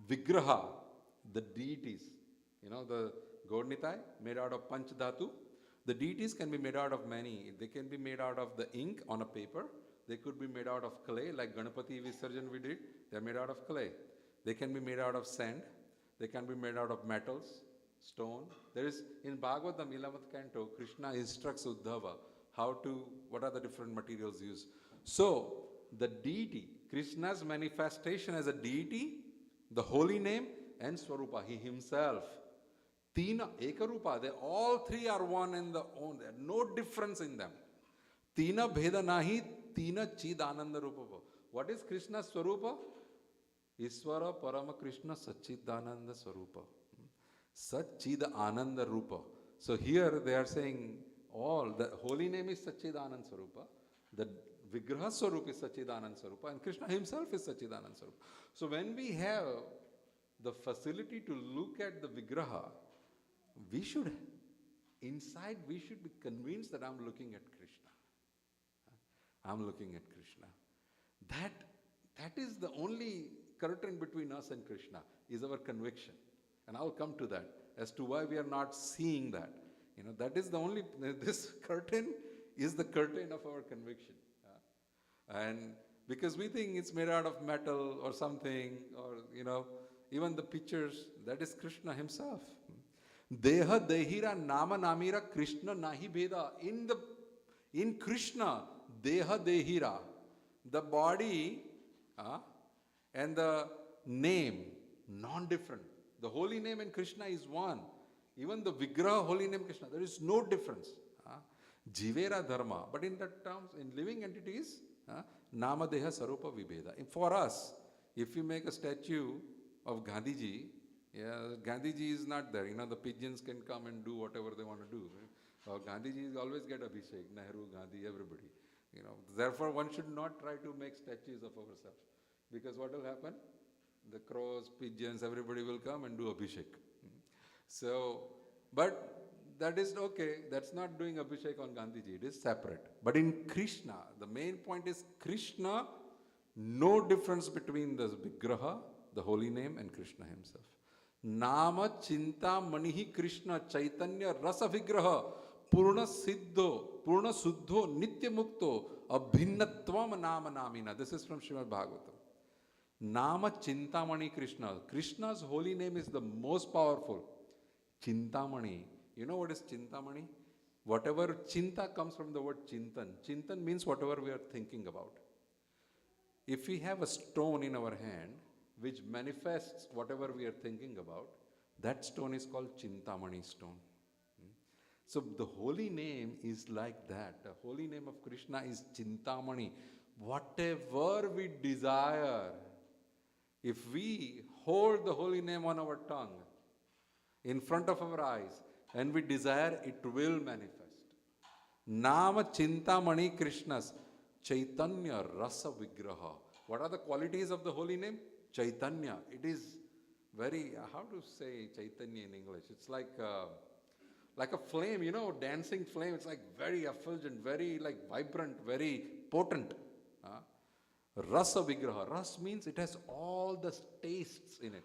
Vigraha, the deities, the Gaur-Nitai, made out of Panch Dhatu. The deities can be made out of many. They can be made out of the ink on a paper. They could be made out of clay, like Ganapati Visarjan we did. They are made out of clay. They can be made out of sand. They can be made out of metals, stone. There is, in Bhagavatam, 11th canto, Krishna instructs Uddhava what are the different materials used. So, the deity, Krishna's manifestation as a deity, the holy name, and Swarupa, he himself. Tina Ekarupa, they all three are one in the own. There no difference in them. Tina Bheda Nahi, Tina Chid Ananda Rupa. What is Krishna's Swarupa? Iswara Parama Krishna Satchidananda Swarupa. Satchidananda Rupa. So here they are saying the holy name is Satchidananda Swarupa. The Vigraha Swarupa is Satchidananda Swarupa, and Krishna himself is Satchidananda Swarupa. So when we have the facility to look at the Vigraha, we should be convinced that I'm looking at Krishna. I'm looking at Krishna. That is the only curtain between us and Krishna, is our conviction. And I'll come to that, as to why we are not seeing that. That is the only, this curtain is the curtain of our conviction. And because we think it's made out of metal or something, or, even the pictures, that is Krishna himself. Deha Dehira Nama Namira Krishna Nahi Bheda. In Krishna, Deha Dehira, the body and the name, non-different. The holy name in Krishna is one. Even the Vigraha holy name Krishna, there is no difference. Jivera Dharma. But in that terms, in living entities, Nama Deha Sarupa Vibheda. For us, if you make a statue of Gandhiji, Gandhiji is not there. The pigeons can come and do whatever they want to do. Gandhiji always get Abhishek, Nehru, Gandhi, everybody. Therefore, one should not try to make statues of ourselves. Because what will happen? The crows, pigeons, everybody will come and do Abhishek. So, but that is okay. That's not doing Abhishek on Gandhiji. It is separate. But in Krishna, the main point is Krishna, no difference between the Vigraha, the holy name, and Krishna himself. Nama Chinta Manihi Krishna Chaitanya Rasa Vigraha Purna Siddho Purna Suddho Nitya Mukto Abhinnatvam Nama Namina. This is from Srimad Bhagavatam. Nama Chintamani Krishna. Krishna's holy name is the most powerful. Chintamani. You know what is Chintamani? Whatever Chinta comes from the word Chintan. Chintan means whatever we are thinking about. If we have a stone in our hand which manifests whatever we are thinking about, that stone is called Chintamani stone. So the holy name is like that. The holy name of Krishna is Chintamani. Whatever we desire, if we hold the holy name on our tongue, in front of our eyes, and we desire, it will manifest. Nama Chintamani Krishnas Chaitanya Rasa Vigraha. What are the qualities of the holy name? Chaitanya. It is very, how to say Chaitanya in English? It's like a flame, dancing flame. It's like very effulgent, very like vibrant, very potent. Rasa Vigraha. Ras means it has all the tastes in it.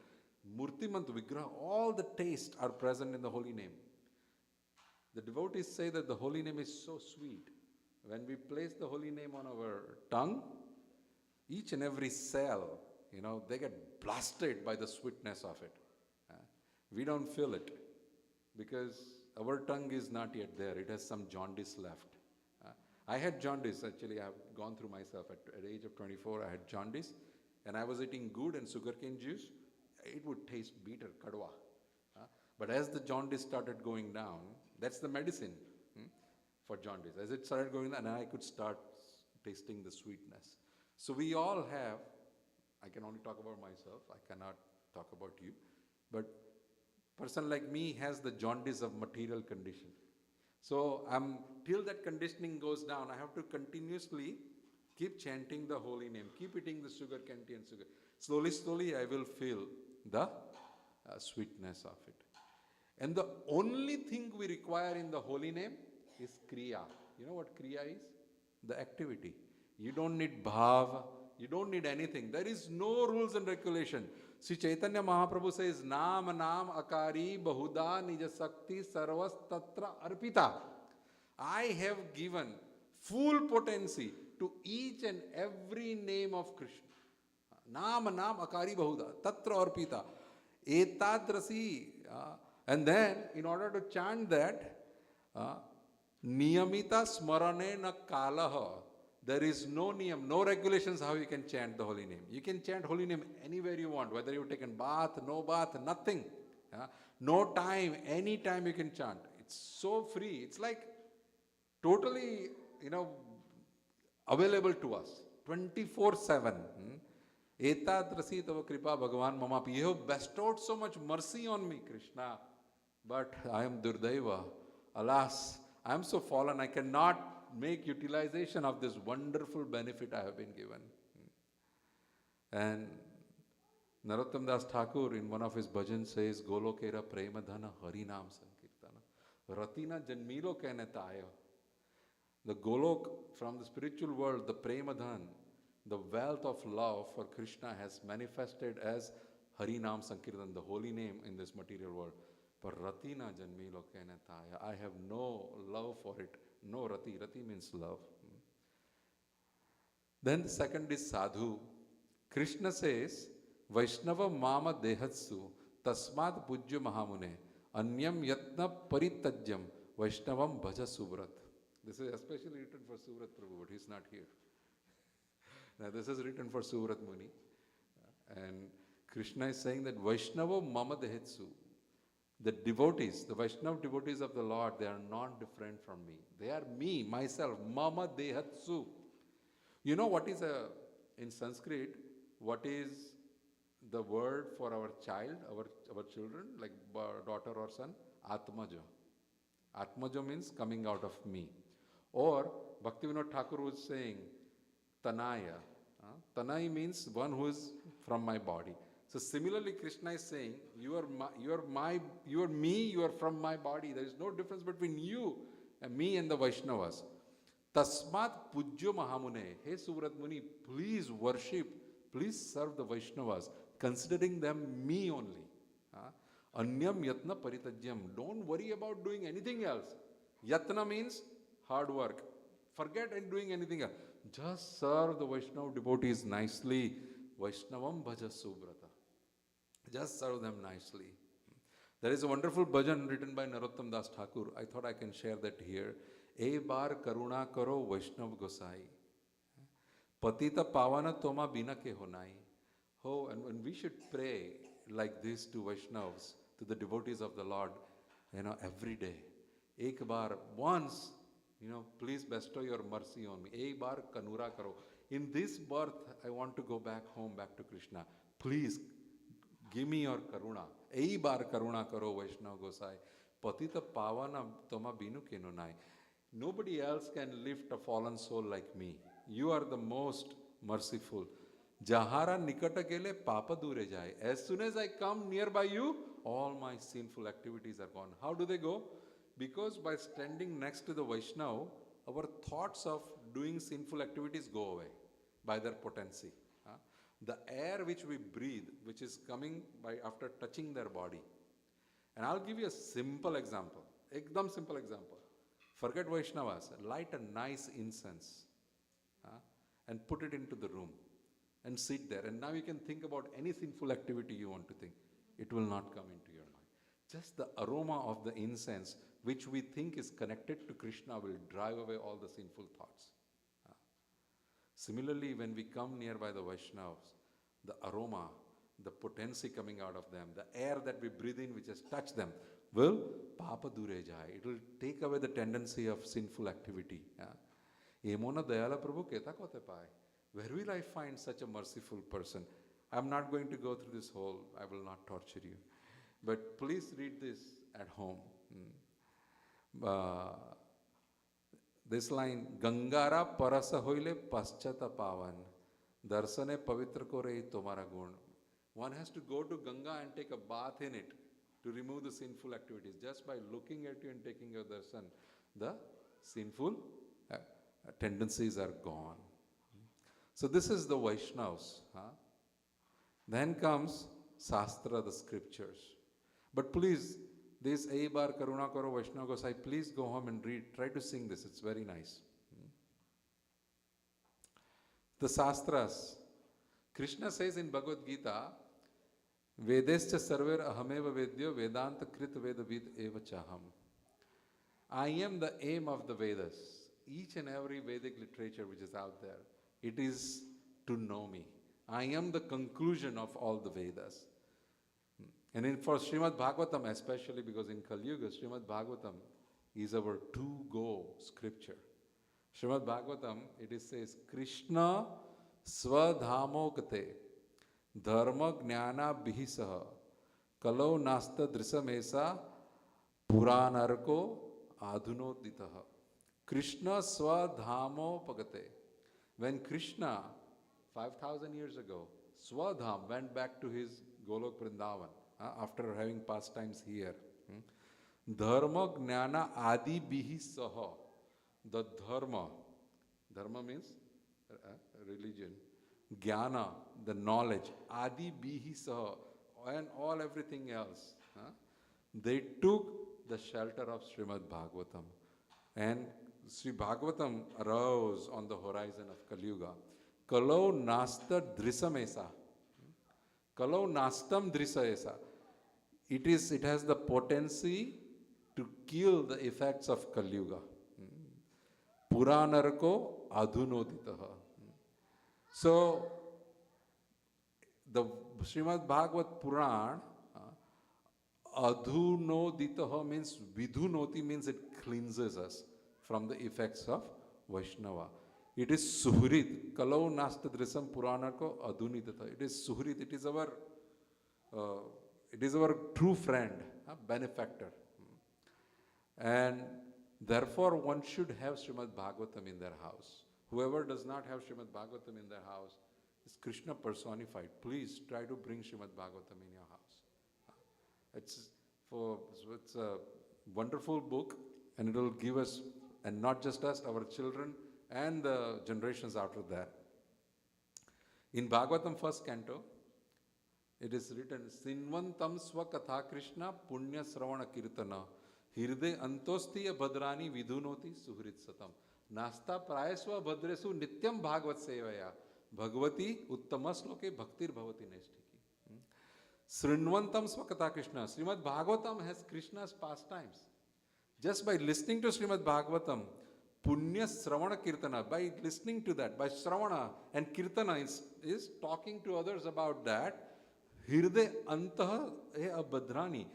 Murtimant Vigraha, all the tastes are present in the holy name. The devotees say that the holy name is so sweet. When we place the holy name on our tongue, each and every cell, they get blasted by the sweetness of it. We don't feel it because our tongue is not yet there. It has some jaundice left. I had jaundice, actually. I have gone through myself. At the age of 24, I had jaundice. And I was eating good and sugarcane juice. It would taste bitter, kadwa. But as the jaundice started going down, that's the medicine for jaundice. As it started going down, I could start tasting the sweetness. So we all have, I can only talk about myself. I cannot talk about you. But person like me has the jaundice of material condition. So till that conditioning goes down, I have to continuously keep chanting the holy name, keep eating the sugar candy and sugar. Slowly, I will feel the sweetness of it. And the only thing we require in the holy name is kriya. You know what kriya is? The activity. You don't need bhav, you don't need anything. There is no rules and regulation. Sri Chaitanya Mahaprabhu says, Nam Akari Bahuda Nija Sakti Sarvas Tatra Arpita. I have given full potency to each and every name of Krishna. Nam Akari Bahuda Tatra Arpita. Etadrasi. And then, in order to chant that, Niyamita Smarane na Kalaha. There is no niyam, no regulations how you can chant the holy name. You can chant holy name anywhere you want, whether you've taken bath, no bath, nothing. No time, any time you can chant. It's so free. It's like totally, available to us, 24/7. Etadrasi tava kripa bhagavan mamapi. You have bestowed so much mercy on me, Krishna. But I am Durdaiva. Alas, I am so fallen, I cannot make utilization of this wonderful benefit I have been given. And Narottam Das Thakur in one of his bhajans says, Golokera Premadhana Harinam Sankirtana Ratina Janmilo Kenetaya. The Golok from the spiritual world, the Premadhan, the wealth of love for Krishna has manifested as Harinam Sankirtan, the holy name in this material world. But Ratina Janmilo Kenetaya, I have no love for it. No Rati. Rati means love. Then the second is Sadhu. Krishna says, Vaishnava Mama Dehatsu Tasmad Pujya Mahamune Anyam Yatna Paritajyam Vaishnavam Bhaja Subrat. This is especially written for Subrat Prabhu, but he's not here. Now this is written for Subrat Muni. And Krishna is saying that Vaishnava Mama Dehatsu. The devotees, the Vaishnava devotees of the Lord, they are not different from me. They are me, myself, Mama Dehatsu. You know what is in Sanskrit, what is the word for our child, our children, like daughter or son? Atmaja. Atmaja means coming out of me. Or Bhaktivinoda Thakur was saying, Tanaya. Tanai means one who is from my body. So similarly, Krishna is saying, you are me, you are from my body. There is no difference between you and me and the Vaishnavas. Tasmat Pujya Mahamune. Hey Subrat Muni, please worship, please serve the Vaishnavas, considering them me only. Anyam Yatna Paritajyam. Don't worry about doing anything else. Yatna means hard work. Forget doing anything else. Just serve the Vaishnava devotees nicely. Vaishnavam Bhaja Subrata. Just serve them nicely. There is a wonderful bhajan written by Narottam Das Thakur. I thought I can share that here. E bar karuna karo Vaishnav Gosai. Patita pavana toma bina ke honai. Oh, and we should pray like this to Vaishnavas, to the devotees of the Lord, every day. Ek bar, once, please bestow your mercy on me. Ek bar kanura karo. In this birth, I want to go back home, back to Krishna. Please, give me your karuna. Ek bar karuna karo, Vaishnava Gosai. Patita pavana toma binu ke nonai. Nobody else can lift a fallen soul like me. You are the most merciful. Jahara nikata gele papa dure jai. As soon as I come nearby you, all my sinful activities are gone. How do they go? Because by standing next to the Vaishnava, our thoughts of doing sinful activities go away by their potency. The air which we breathe, which is coming by after touching their body. And I'll give you a simple example. Ekdam simple example. Forget Vaishnavas. Light a nice incense and put it into the room and sit there. And now you can think about any sinful activity you want to think. It will not come into your mind. Just the aroma of the incense, which we think is connected to Krishna, will drive away all the sinful thoughts. Similarly, when we come nearby the Vaishnavas, the aroma, the potency coming out of them, the air that we breathe in, which has touched them, will papa dure jai. It will take away the tendency of sinful activity. Emona dayala Prabhu keta kote pai. Where will I find such a merciful person? I'm not going to go through this whole, I will not torture you. But please read this at home. This line, Gangara parasa hoile paschata pavan, darsane pavitra kore tomara gun. One has to go to Ganga and take a bath in it to remove the sinful activities. Just by looking at you and taking your darshan, the sinful tendencies are gone. So this is the Vaishnavas. Then comes Shastra, the scriptures. But please, this Eibar Karuna Karo Vaishnava Gosai, please go home and read. Try to sing this, it's very nice. The Shastras. Krishna says in Bhagavad Gita, Vedescha sarver ahameva vedyo vedanta krit vedavid eva chaham. I am the aim of the Vedas. Each and every Vedic literature which is out there, it is to know me. I am the conclusion of all the Vedas. And for Srimad Bhagavatam, especially because in Kali Yuga, Srimad Bhagavatam is our to-go scripture. Srimad Bhagavatam, it says, Krishna swadhamokate dharma jnana bihisaha kalau nasta drisamesa puranarko adhunoditaha. Krishna swadhamopagate. When Krishna, 5,000 years ago, Swadham went back to his Golok Vrindavan after having pastimes here. Dharma jnana adi bihi saha. The dharma means religion. Jnana, the knowledge. Adi bihi saha. And all everything else. They took the shelter of Srimad Bhagavatam. And Sri Bhagavatam arose on the horizon of Kali Yuga. Kalau nasta drisamesa. Kalau nastam drisaesa. It has the potency to kill the effects of Kali Yuga. Puranarko adhunoditaha. So, the Srimad Bhagavat Puran, adhunoditaha means, vidhunoti means it cleanses us from the effects of Vaishnava. It is suhrit. Kalau nasta drisam puranarko adhunidata. It is suhrit. It is our true friend, benefactor. And therefore one should have Srimad Bhagavatam in their house. Whoever does not have Srimad Bhagavatam in their house is Krishna personified. Please try to bring Srimad Bhagavatam in your house. It's a wonderful book, and it will give us, and not just us, our children and the generations after that. In Bhagavatam first canto, it is written, Sinvantam swakatha Krishna punya sravana kirtana hirde antostiya bhadrani vidhunoti suhrit satam nasta prayasva bhadresu nityam bhagavat sevaya bhagavati uttamas loke bhaktir bhavati neshtiki. Srinvantam swakatha Krishna. Srimad Bhagavatam has Krishna's pastimes. Just by listening to Srimad Bhagavatam, Punya Sravana Kirtana, by listening to that, by Sravana and Kirtana is talking to others about that. Hirde Antah e Abhadrani.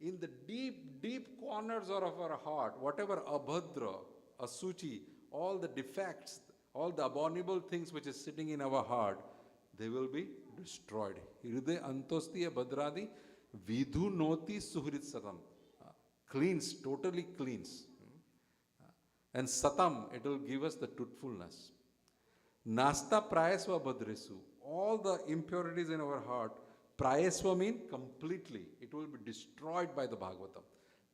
In the deep, deep corners of our heart, whatever Abhadra, Asuchi, all the defects, all the abominable things which is sitting in our heart, they will be destroyed. Hirde Antosti Abhadradi Vidhu Noti Suhrit Satam. Cleans, totally cleans. And Satam, it will give us the truthfulness. Nasta Prayasva Bhadresu. All the impurities in our heart, Prayasva means completely. It will be destroyed by the Bhagavatam.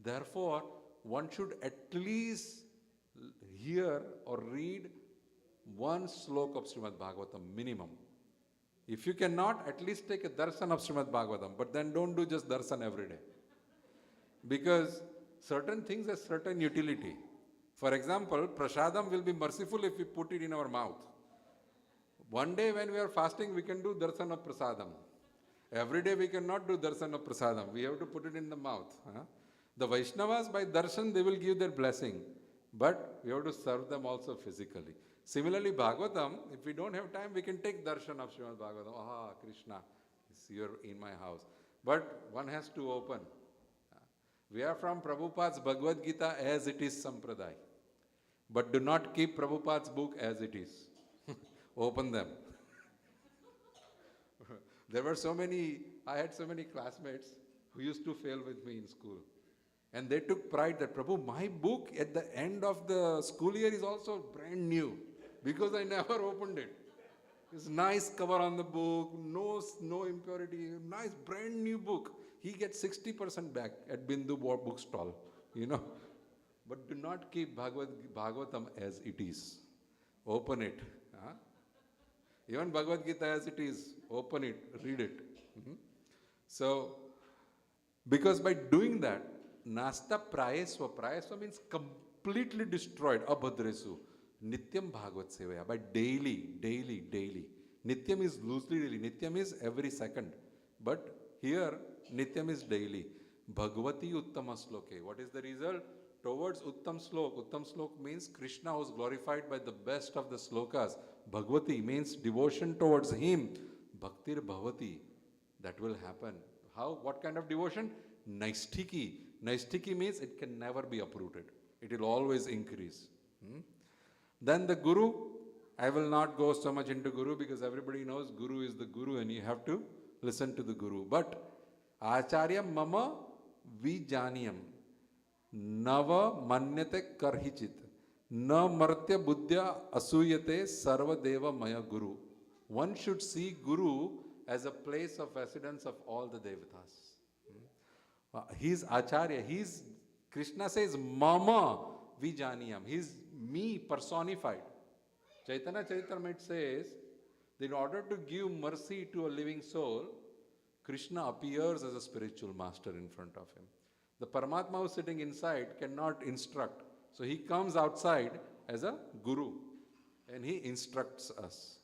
Therefore, one should at least hear or read one slok of Srimad Bhagavatam minimum. If you cannot, at least take a darshan of Srimad Bhagavatam. But then don't do just darshan every day. Because certain things have certain utility. For example, prasadam will be merciful if we put it in our mouth. One day when we are fasting, we can do darshan of prasadam. Every day we cannot do darshan of prasadam. We have to put it in the mouth. The Vaishnavas, by darshan, they will give their blessing. But we have to serve them also physically. Similarly, Bhagavatam, if we don't have time, we can take darshan of Srimad Bhagavatam. Aha, Krishna, you're in my house. But one has to open. We are from Prabhupada's Bhagavad Gita as it is Sampradaya. But do not keep Prabhupada's book as it is. Open them. There were I had so many classmates who used to fail with me in school. And they took pride that, Prabhu, my book at the end of the school year is also brand new. Because I never opened it. It's nice cover on the book, no impurity, nice brand new book. He gets 60% back at Bindu bookstall, But do not keep Bhagavatam as it is. Open it. Even Bhagavad Gita as it is, open it, read it. So, because by doing that, Nasta Prayasva means completely destroyed, Abhadresu. Nityam Bhagavad Sevaya, by daily. Nityam is loosely daily. Nityam is every second. But here, Nityam is daily. Bhagavati Uttama Sloke. What is the result? Towards Uttam Slok. Uttam Slok means Krishna was glorified by the best of the slokas. Bhagavati means devotion towards him. Bhaktir Bhavati. That will happen. How? What kind of devotion? Naistiki. Naistiki means it can never be uprooted. It will always increase. Then the Guru. I will not go so much into Guru because everybody knows Guru is the Guru and you have to listen to the Guru. But Acharya Mama Vijaniyam Nava Manyate Karhichit Na Martya Buddhya Asuyate Sarva Deva Maya Guru. One should see Guru as a place of residence of all the Devatas. He's Acharya. Krishna says Mama Vijaniyam. He's me personified. Chaitanya Charitamrita says that in order to give mercy to a living soul, Krishna appears as a spiritual master in front of him. The Paramatma who is sitting inside cannot instruct. So he comes outside as a guru and he instructs us.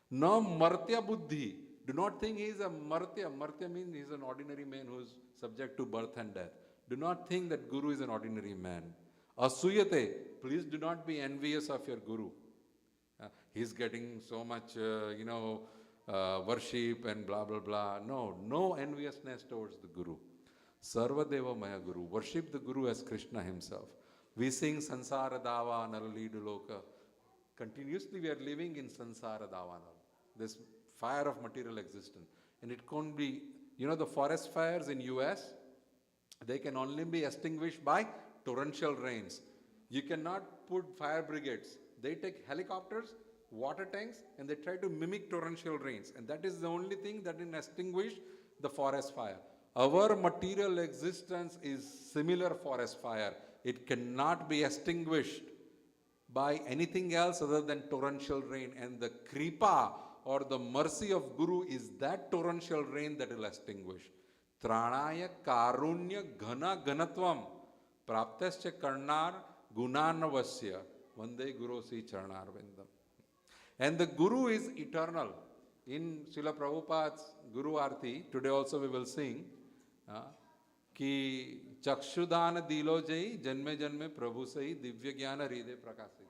Na Martya Buddhi. Do not think he is a Martya. Martya means he is an ordinary man who is subject to birth and death. Do not think that Guru is an ordinary man. Asuyate. Please do not be envious of your Guru. He is getting so much, worship and blah, blah, blah. No enviousness towards the Guru. Sarva Deva Maya Guru. Worship the Guru as Krishna himself. We sing Sansara Dava Naralidu Loka. Continuously we are living in Sansara Dava. This fire of material existence. And it can't be, the forest fires in US, they can only be extinguished by torrential rains. You cannot put fire brigades. They take helicopters, water tanks, and they try to mimic torrential rains. And that is the only thing that can extinguish the forest fire. Our material existence is similar forest fire. It cannot be extinguished by anything else other than torrential rain. And the kripa or the mercy of Guru is that torrential rain that will extinguish. Tranaya karunya ghana ganatvam praptasya karnar gunanavasya vande guru si charnarvindam. And the Guru is eternal. In Srila Prabhupada's Guru Arti, today also we will sing, कि चक्षुदान दिलो जई जन्मे जन्मे प्रभु सही दिव्य ज्ञान हृदय प्रकाशितो.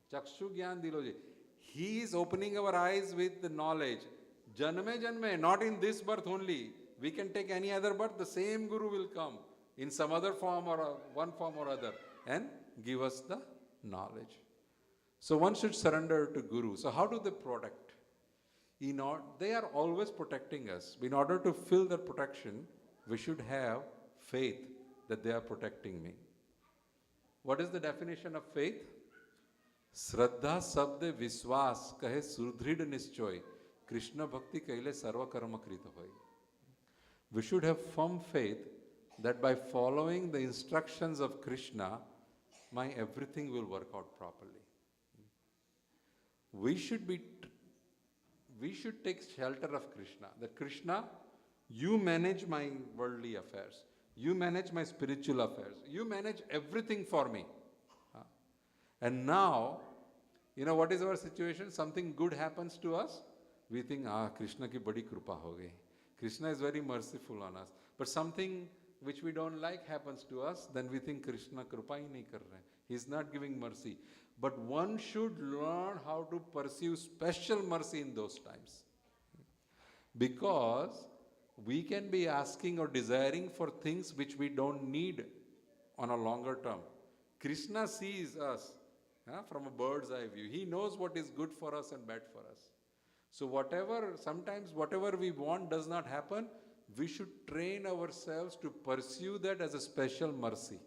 Chakshu Gyan Diloji. He is opening our eyes with the knowledge. Janme Janme, not in this birth only. We can take any other birth, the same Guru will come in some other form or one form or other and give us the knowledge. So one should surrender to Guru. So how do they protect? They are always protecting us. In order to feel their protection, we should have faith that they are protecting me. What is the definition of faith? श्रद्धा शब्द विश्वास कहे सुदृढ़ निश्चय कृष्ण भक्ति कहले सर्व कर्म कृत होय. We should have firm faith that by following the instructions of Krishna, my everything will work out properly. We should take shelter of Krishna. That Krishna, you manage my worldly affairs, you manage my spiritual affairs, you manage everything for me. And now, what is our situation? Something good happens to us. We think, Krishna ki badi krupa ho gayi. Krishna is very merciful on us. But something which we don't like happens to us, then we think Krishna krupa hi nahi kar rahe. He is not giving mercy. But one should learn how to pursue special mercy in those times. Because we can be asking or desiring for things which we don't need on a longer term. Krishna sees us from a bird's eye view. He knows what is good for us and bad for us. So sometimes whatever we want does not happen, we should train ourselves to pursue that as a special mercy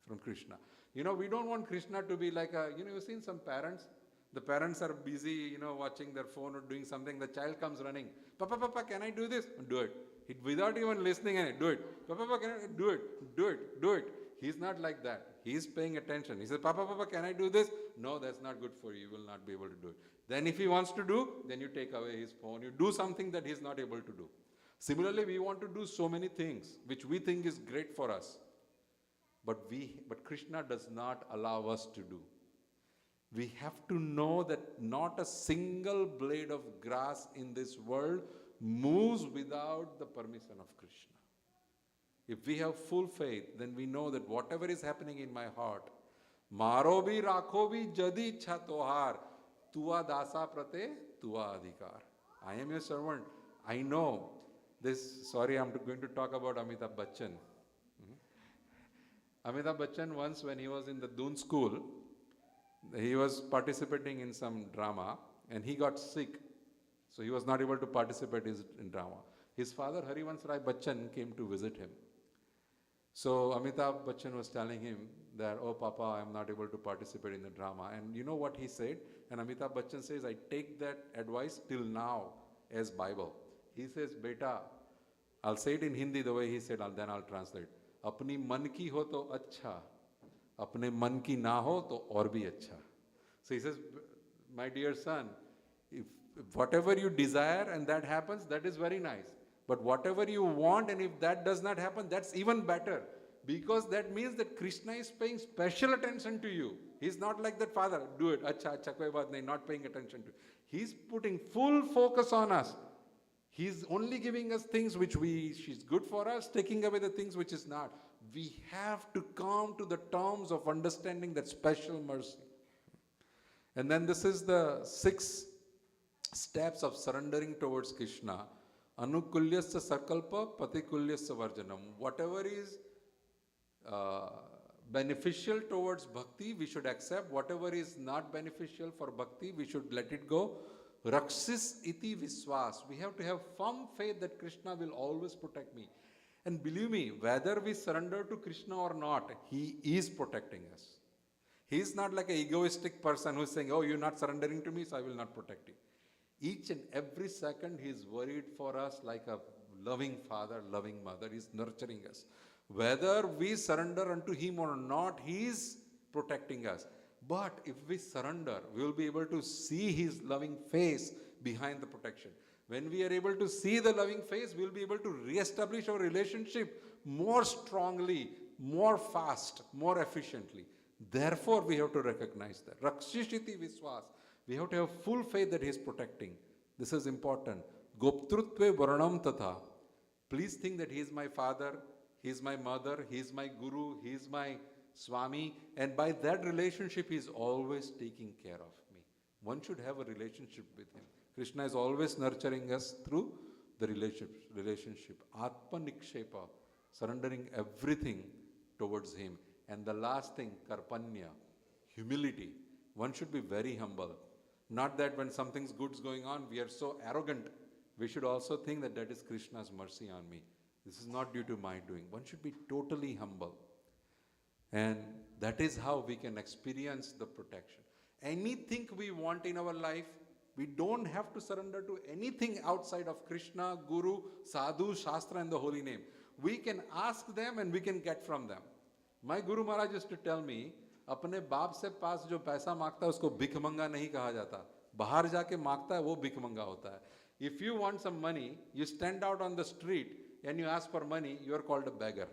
from Krishna. We don't want Krishna to be like you've seen some parents. The parents are busy, watching their phone or doing something. The child comes running. Papa, can I do this? Do it. Without even listening, do it. Papa, can I do it? Do it. He's not like that. He's paying attention. He says, Papa, can I do this? No, that's not good for you. You will not be able to do it. Then if he wants to do, then you take away his phone. You do something that he's not able to do. Similarly, we want to do so many things which we think is great for us. But Krishna does not allow us to do. We have to know that not a single blade of grass in this world moves without the permission of Krishna. If we have full faith, then we know that whatever is happening in my heart, Maro bhi rakho bhi jadi ichha tohar, tua dasa prate tua adhikar. I am your servant. I know this. Sorry, I'm going to talk about Amitabh Bachchan. Amitabh Bachchan, once when he was in the Doon school, he was participating in some drama and he got sick. So he was not able to participate in drama. His father, Harivansh Rai Bachchan, came to visit him. So Amitabh Bachchan was telling him that, oh Papa, I am not able to participate in the drama. And you know what he said? And Amitabh Bachchan says, I take that advice till now as Bible. He says, Beta, I'll say it in Hindi the way he said, then I'll translate. Apni man ki ho to acha, apne man ki na ho to aur bhi acha. So he says, my dear son, if whatever you desire and that happens, that is very nice. But whatever you want and if that does not happen, that's even better. Because that means that Krishna is paying special attention to you. He's not like that father, do it, acha, koi baat nahi, not paying attention to you. He's putting full focus on us. He's only giving us things which is good for us, taking away the things which is not. We have to come to the terms of understanding that special mercy. And then this is the 6 steps of surrendering towards Krishna. Anukulyasya sakalpa patikulyasya varjanam. Whatever is beneficial towards bhakti, we should accept. Whatever is not beneficial for bhakti, we should let it go. Rakshis iti viswas. We have to have firm faith that Krishna will always protect me. And believe me, whether we surrender to Krishna or not, he is protecting us. He is not like an egoistic person who is saying, oh, you're not surrendering to me, so I will not protect you. Each and every second he is worried for us like a loving father, loving mother. He is nurturing us. Whether we surrender unto him or not, he is protecting us. But if we surrender, we will be able to see his loving face behind the protection. When we are able to see the loving face, we will be able to re-establish our relationship more strongly, more fast, more efficiently. Therefore, we have to recognize that. Rakshishiti viswas. We have to have full faith that he is protecting. This is important. Goptrutve varanam tatha. Please think that he is my father. He's my mother, he's my guru, he's my Swami, and by that relationship, he's always taking care of me. One should have a relationship with him. Krishna is always nurturing us through the relationship. Atma Nikshepa, surrendering everything towards him. And the last thing, Karpanya, humility. One should be very humble. Not that when something's good's going on, we are so arrogant. We should also think that that is Krishna's mercy on me. This is not due to my doing. One should be totally humble. And that is how we can experience the protection. Anything we want in our life, we don't have to surrender to anything outside of Krishna, Guru, Sadhu, Shastra and the holy name. We can ask them and we can get from them. My Guru Maharaj used to tell me, अपने बाप से पास जो पैसा मांगता है उसको भिखमंगा नहीं कहा जाता, बाहर जाके मांगता है वो भिखमंगा होता है. If you want some money, you stand out on the street and you ask for money, you are called a beggar.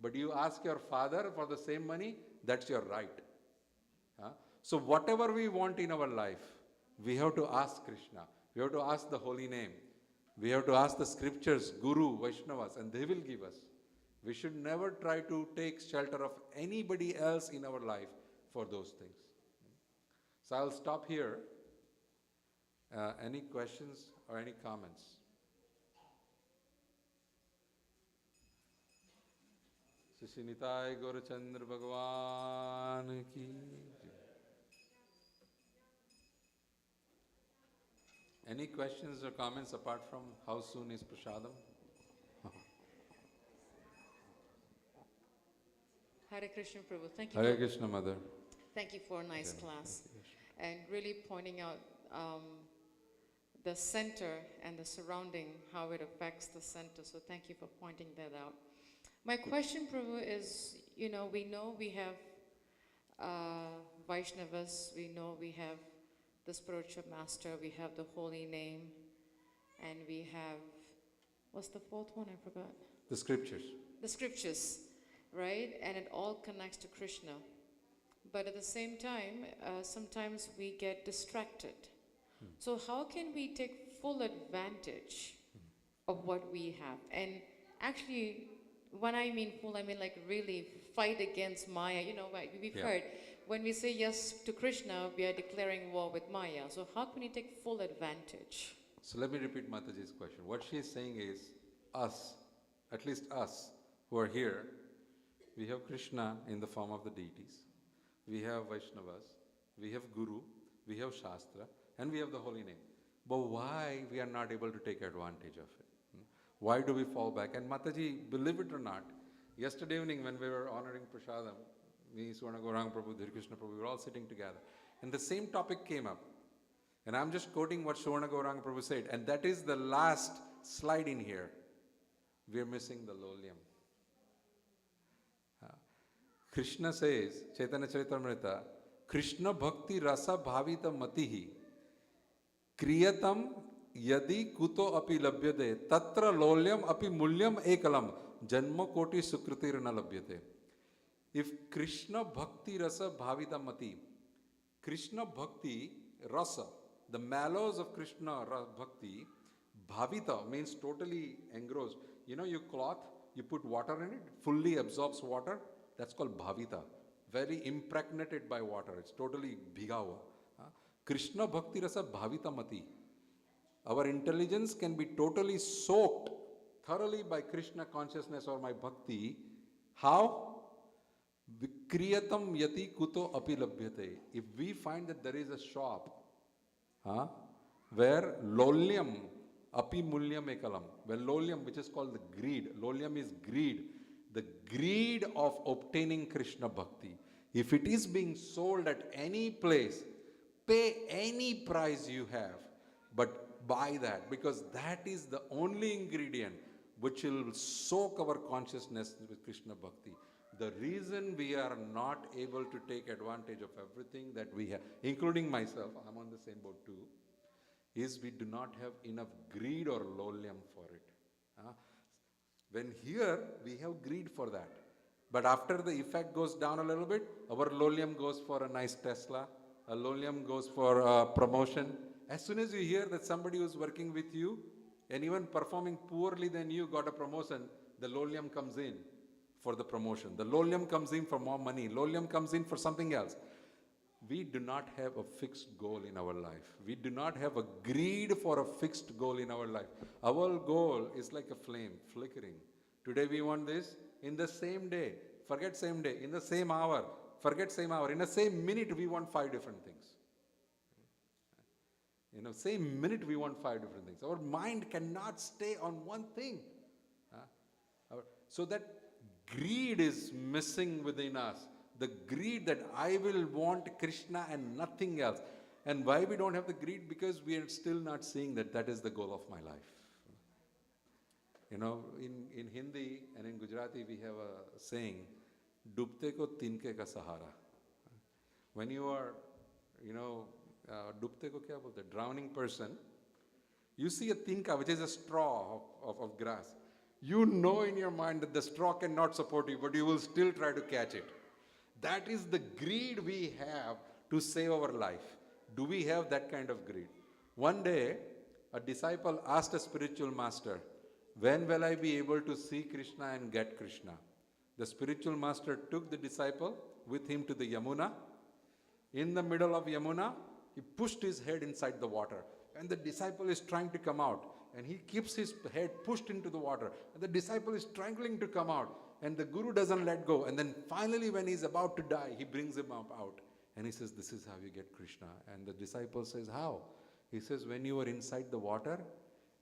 But you ask your father for the same money, that's your right. So whatever we want in our life, we have to ask Krishna. We have to ask the holy name. We have to ask the scriptures, Guru, Vaishnavas, and they will give us. We should never try to take shelter of anybody else in our life for those things. So I'll stop here. Any questions or any comments? Shri Nitai Gaurachandra Bhagavan ki jai. Any questions or comments apart from how soon is Prasadam? Hare Krishna Prabhu, thank you. Hare Krishna Mother. Thank you for a nice class and really pointing out the center and the surrounding, how it affects the center. So thank you for pointing that out. My question, Prabhu, is, we know we have Vaishnavas, we know we have the spiritual master, we have the holy name, and we have, what's the fourth one? I forgot. The scriptures. The scriptures, right? And it all connects to Krishna. But at the same time, sometimes we get distracted. So how can we take full advantage of what we have? And actually, when I mean full, I mean like really fight against Maya. We've heard, when we say yes to Krishna, we are declaring war with Maya. So how can we take full advantage? So let me repeat Mataji's question. What she is saying is, us, at least us who are here, we have Krishna in the form of the deities. We have Vaishnavas, we have Guru, we have Shastra, and we have the holy name. But why we are not able to take advantage of it? Why do we fall back? And Mataji, believe it or not, yesterday evening when we were honoring Prasadam, me, Swarna Gauranga Prabhu, Dhir Krishna Prabhu, we were all sitting together. And the same topic came up. And I'm just quoting what Swarna Gauranga Prabhu said. And that is the last slide in here. We are missing the Lolyam. Krishna says, Chaitanya Charitamrita, Krishna Bhakti Rasa Bhavita Matihi Kriyatam Yadi Kuto Api Labhyate Tatra Lolyam Api Mulyam Ekalam Janma Koti Sukritir Na Labhyate. If Krishna Bhakti Rasa Bhavita Mati, Krishna Bhakti Rasa, the mallows of Krishna Bhakti, Bhavita means totally engrossed. You cloth, you put water in it, fully absorbs water. That's called bhavita, very impregnated by water. It's totally bhigawa. Krishna bhakti rasa bhavita mati. Our intelligence can be totally soaked thoroughly by Krishna consciousness or my bhakti. How? Vikriyatam yati kuto api labhyate. If we find that there is a shop where lolyam api mulyam ekalam, where lolyam, which is called the greed, lolyam is greed, the greed of obtaining Krishna Bhakti. If it is being sold at any place, pay any price you have, but buy that, because that is the only ingredient which will soak our consciousness with Krishna Bhakti. The reason we are not able to take advantage of everything that we have, including myself, I'm on the same boat too, is we do not have enough greed or lolyam for it. When here, we have greed for that. But after the effect goes down a little bit, our lolyam goes for a nice Tesla, a lolyam goes for promotion. As soon as you hear that somebody who's working with you and even performing poorly than you got a promotion, the lolyam comes in. for the promotion. The lolium comes in for more money. Lolium comes in for something else. We do not have a fixed goal in our life. We do not have a greed for a fixed goal in our life. Our goal is like a flame flickering. Today we want this. In the same day, forget same day. In the same hour, forget same hour. In the same minute, we want 5 different things. Same minute we want 5 different things. Our mind cannot stay on one thing. So that greed is missing within us. The greed that I will want Krishna and nothing else. And why we don't have the greed? Because we are still not seeing that is the goal of my life. In Hindi and in Gujarati we have a saying, "Dubte ko tinke ka sahara." When you are, dubte ko kya bolte? Drowning person, you see a tinka, which is a straw of grass. You know in your mind that the straw cannot support you, but you will still try to catch it. That is the greed we have to save our life. Do we have that kind of greed? One day, a disciple asked a spiritual master, "When will I be able to see Krishna and get Krishna?" The spiritual master took the disciple with him to the Yamuna. In the middle of Yamuna, he pushed his head inside the water. And the disciple is trying to come out. And he keeps his head pushed into the water. And the disciple is struggling to come out. And the guru doesn't let go. And then finally, when he's about to die, he brings him up out. And he says, "This is how you get Krishna." And the disciple says, "How?" He says, "When you were inside the water,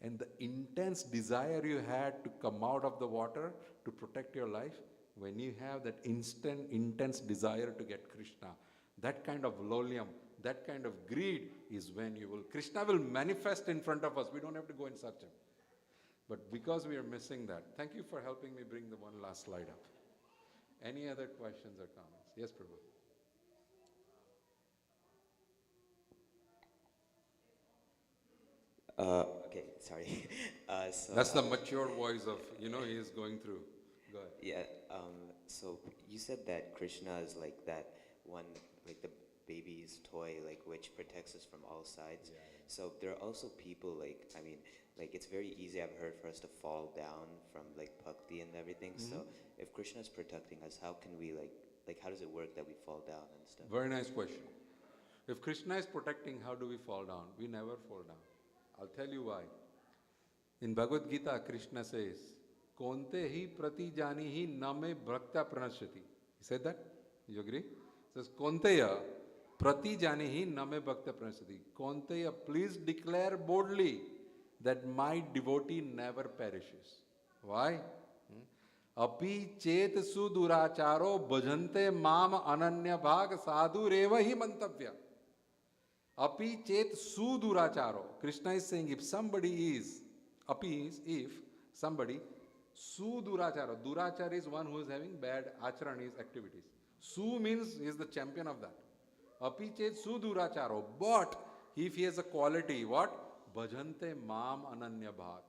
and the intense desire you had to come out of the water to protect your life, when you have that intense desire to get Krishna, that kind of lolium, that kind of greed is when Krishna will manifest in front of us. We don't have to go and search him. But because we are missing that, thank you for helping me bring the one last slide up. Any other questions or comments? Yes, Prabhu. Okay, sorry. So, That's the mature voice of, he is going through. Go ahead. yeah. So you said that Krishna is like that one, like the baby's toy, like which protects us from all sides. Yeah. So there are also people like it's very easy, I've heard, for us to fall down from like bhakti and everything. Mm-hmm. So if Krishna is protecting us, how can we like how does it work that we fall down and stuff? Very nice question. If Krishna is protecting, how do we fall down? We never fall down. I'll tell you why. In Bhagavad Gita, Krishna says, "Konte hi prati jani hi name bhakta pranashyati." He said that? You agree? He says, "Konteya prati jani hi name bhakta pranashyati." Konteya, please declare boldly that my devotee never perishes. Why? Api chet suduracharo bhajante mam ananya bhag sadhu reva hi mantavya. Api chet suduracharo. Krishna is saying if somebody is, if somebody, suduracharo. Durachara is one who is having bad acharan, his activities. Su means he is the champion of that. Api chet suduracharo. But if he has a quality, what? Bhajante mam ananya bhag.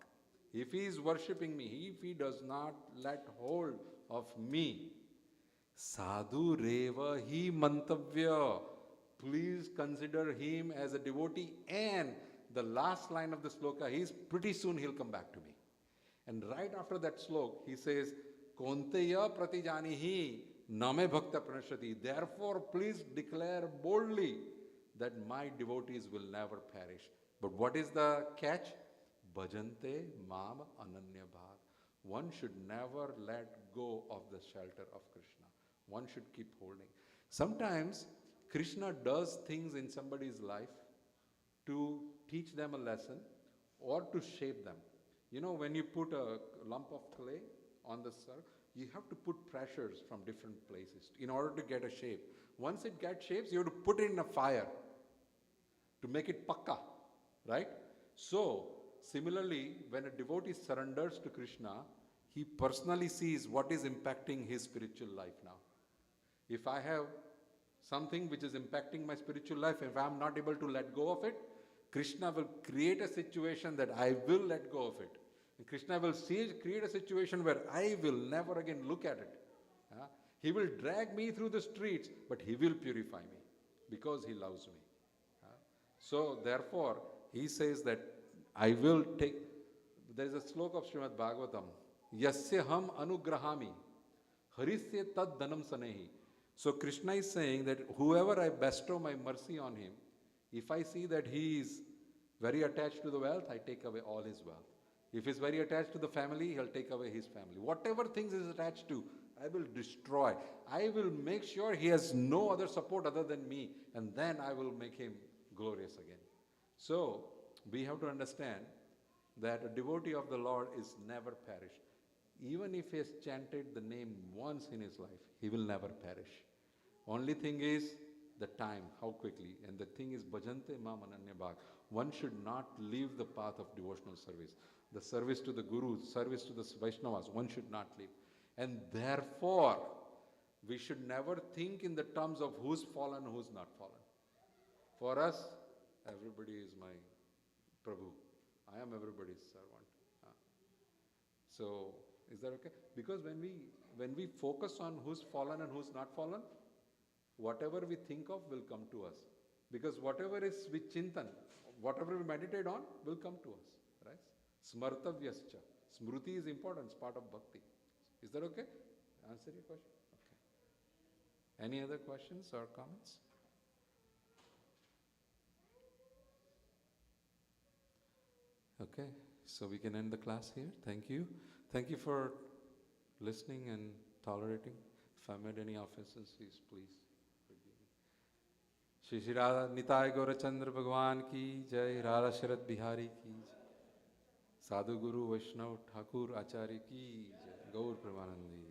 If he is worshipping me, if he does not let hold of me, sadhu reva hi mantavya. Please consider him as a devotee. And the last line of the sloka is pretty soon he'll come back to me. And right after that slok, he says, "Konteya pratijanihi name bhakta pranashyati." Therefore, please declare boldly that my devotees will never perish. But what is the catch? Bhajante mam ananya bhag. One should never let go of the shelter of Krishna. One should keep holding. Sometimes Krishna does things in somebody's life to teach them a lesson or to shape them. When you put a lump of clay on the surface, you have to put pressures from different places in order to get a shape. Once it gets shapes, you have to put it in a fire to make it pakka, right? So, similarly, when a devotee surrenders to Krishna, he personally sees what is impacting his spiritual life now. If I have something which is impacting my spiritual life, if I am not able to let go of it, Krishna will create a situation that I will let go of it. And Krishna will create a situation where I will never again look at it. He will drag me through the streets, but he will purify me because he loves me. So therefore, he says that I will take, there is a sloka of Srimad Bhagavatam, "Yasya ham anugrahami Harisya tad dhanam sanehi. So Krishna is saying that whoever I bestow my mercy on him, if I see that he is very attached to the wealth, I take away all his wealth. If he's very attached to the family, he'll take away his family. Whatever things he's attached to, I will destroy. I will make sure he has no other support other than me, and then I will make him glorious again. So, we have to understand that a devotee of the Lord is never perished. Even if he has chanted the name once in his life, he will never perish. Only thing is the time, how quickly. And the thing is, bhajante mam ananya bhag. One should not leave the path of devotional service. The service to the Guru, service to the Vaishnavas, one should not leave. And therefore, we should never think in the terms of who's fallen, who's not fallen. For us, everybody is my Prabhu. I am everybody's servant. So, is that okay? Because when we focus on who's fallen and who's not fallen, whatever we think of will come to us. Because whatever is with chintan, whatever we meditate on will come to us. Right? Smartavyascha. Smruti is important, it's part of bhakti. Is that okay? Answer your question? Okay. Any other questions or comments? Okay, so we can end the class here. Thank you. Thank you for listening and tolerating. If I made any offenses, please forgive me. Shri Shri Radha Nitai Gaurachandra Bhagwan ki jai, Radha Sharat Bihari ki jai, Sadhu Guru Vaishnav Thakur Acharya ki jai, Gaur Premanandi.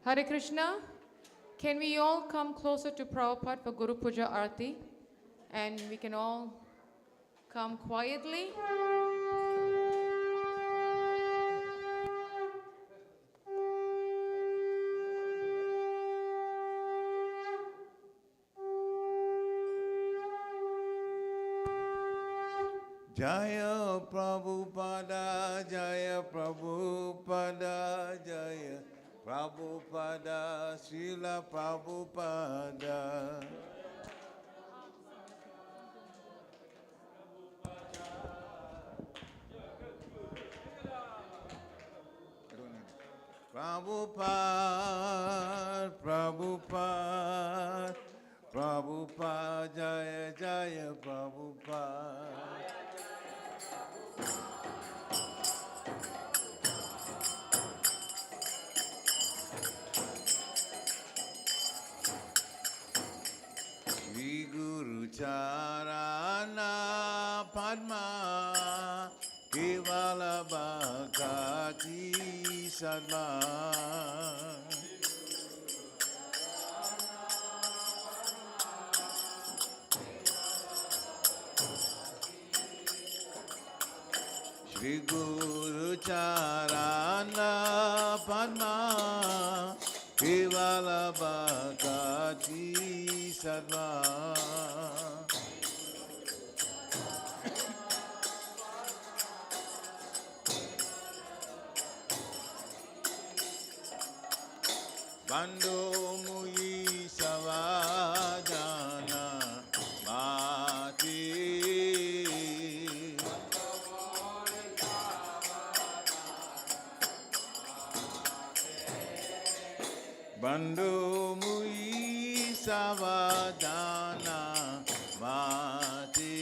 Hare Krishna. Can we all come closer to Prabhupada for Guru Puja Arati? And we can all come quietly. Jaya Prabhupada, Jaya Prabhupada, Jaya Prabhupada, Srila Prabhupada. Prabhupada, Prabhupada, Prabhupada, Jaya Jaya Prabhupada. Shri Guru Charana Padma Kevala Bhakti Sadma. Shri Guru Charana Padma Kevala Bhakti Sadma. Bando Mui Savajana Mati Bando mui savadana mate.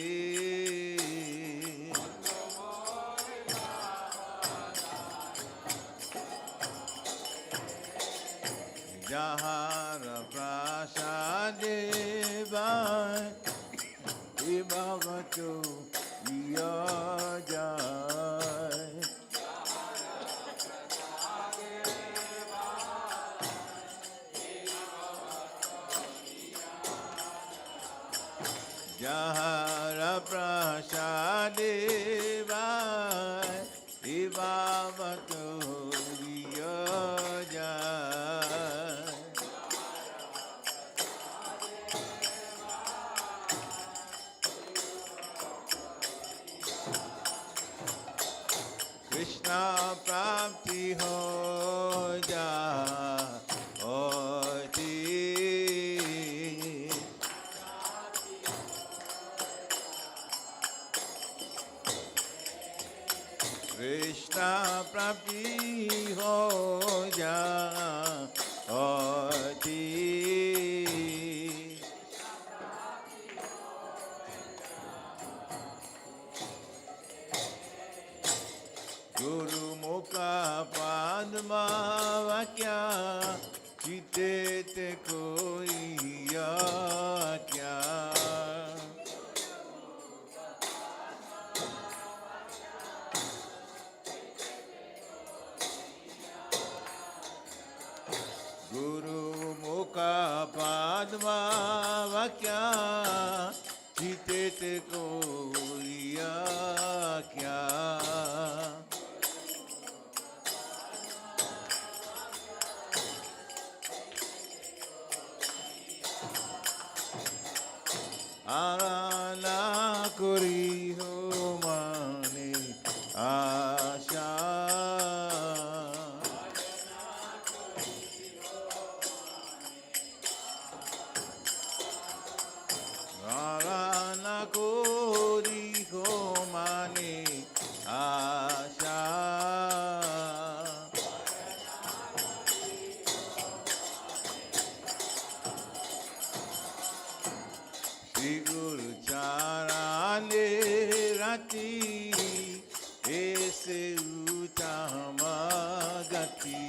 Jahara prasade vai ibavato yajai. Jahara prasade vai ibavato yajai. Krishna prapti ho jayoti. Krishna prapti ho jayoti. Guru Mukha Padma Vakya Chite te koi kya. Guru Mukha Padma Vakya Chite te koi kya. Arana kori ho mane asha. Arana kori ho mane asha. Shri Guru Charane Rati Ese Utama Gati.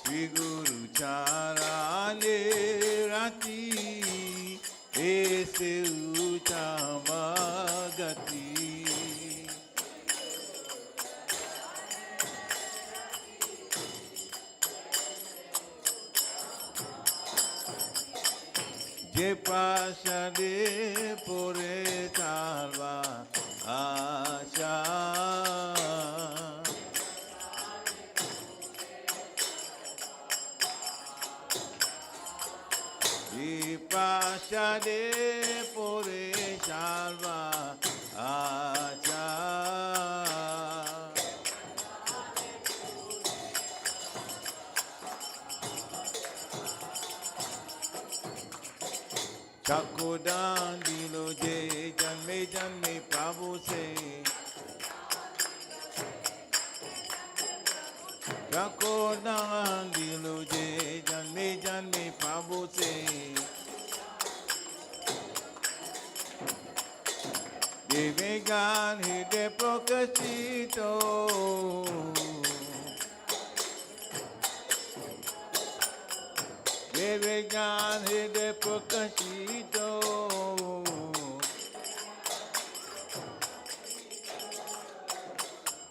Shri Guru Charane Rati Ese Utama Gati. Je prasade pore tarva asha. Je prasade pore tarva asha. Chakodan dilo je janme janme Prabhu se. Chakodan dilo je janme janme Prabhu se. Devegan hide prokashito. Devegan hide prokashito.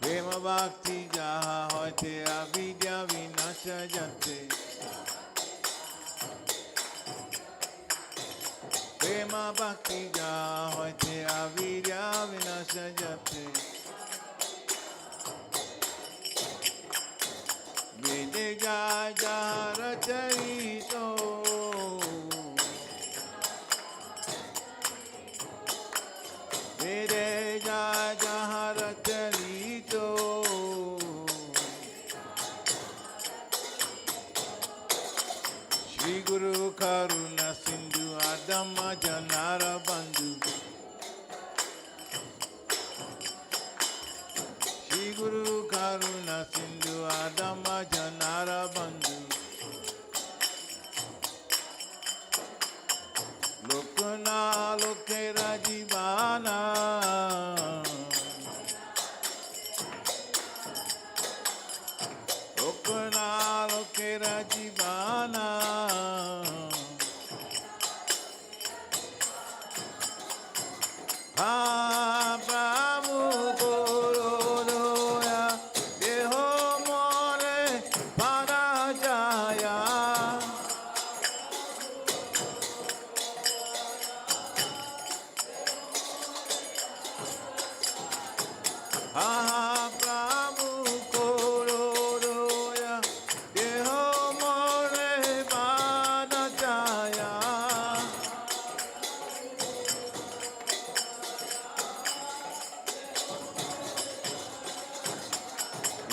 Prema bhakti jaha hote avidya vinasha jate. Prema bhakti jaha hote avidya vinasha jate. Vede jaja racharito. Vede jaja racharito. Shri Guru Karuna Sindhu Adama Janara Bandhu Shri Guru Karuna Sindhu Adama Janara Bandhu Lokana Lokera Jivana Lokana Lokera Jivana Ha Prabhu Gorodoya Deho More Parajaya Ha Prabhu Gorodoya Deho More Parajaya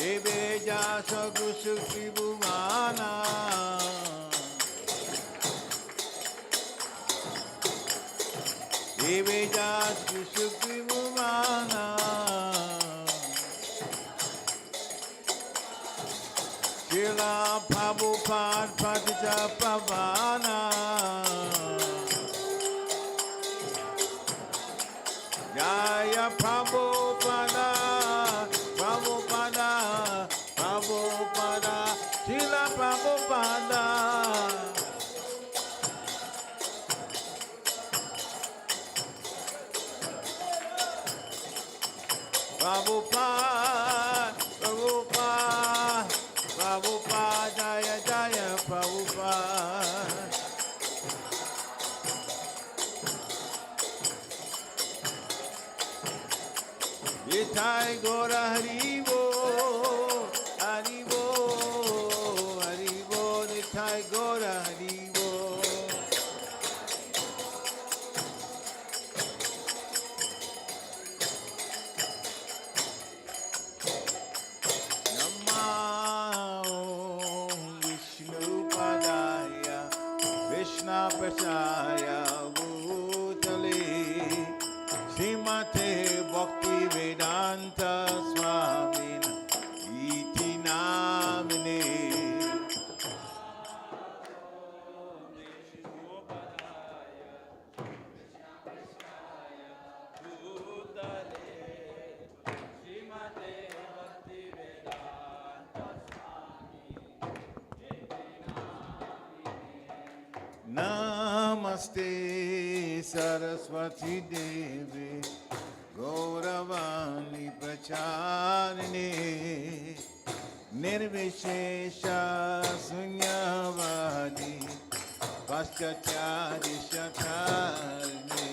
Ebe Jasa Gusu Tribhumana Ebe Jasa Gusu Tribhumana Srila Prabhupada Patita Pavana Jaya Prabhupada Prabhupada Prabhupada Srila Prabhupada Prabhupada Prabhupada Prabhupada Jaya Jaya Prabhupada Nitai Gora Haribo, Haribo, Haribo, Nitai Gora Haribo. Namo Vishnu Padaya, Krishna Prasaya Bhutale. Srimate Bhakti Vedanta Swamina Iti Namine Namaste Saraswati Devi Gauravani Pracharine Nirvishesha Sunyavadi Paschachari Shatarine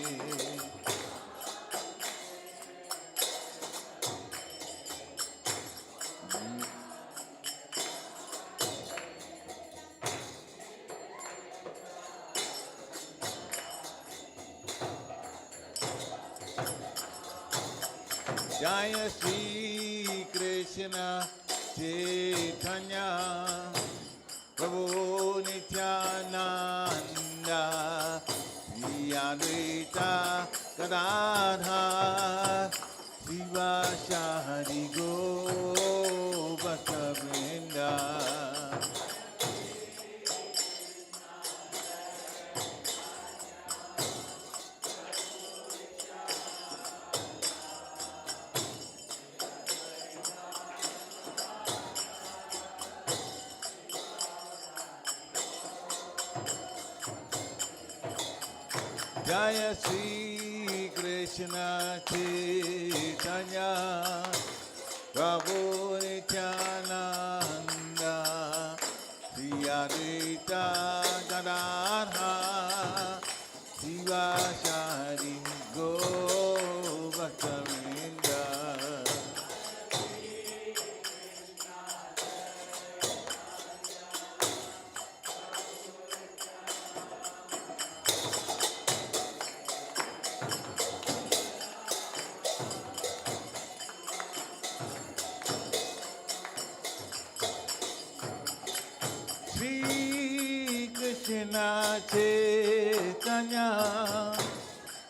Jaya Shri Krishna Chaitanya Prabhu Nityananda Shri Advaita Gadadhar Shivashari Gopaka Vrinda Jaya Shri Krishna Chaitanya Prabhu Nityananda Shri Advaita Gadadhar Shivashari Gopaka Vrinda Krishna Chaitanya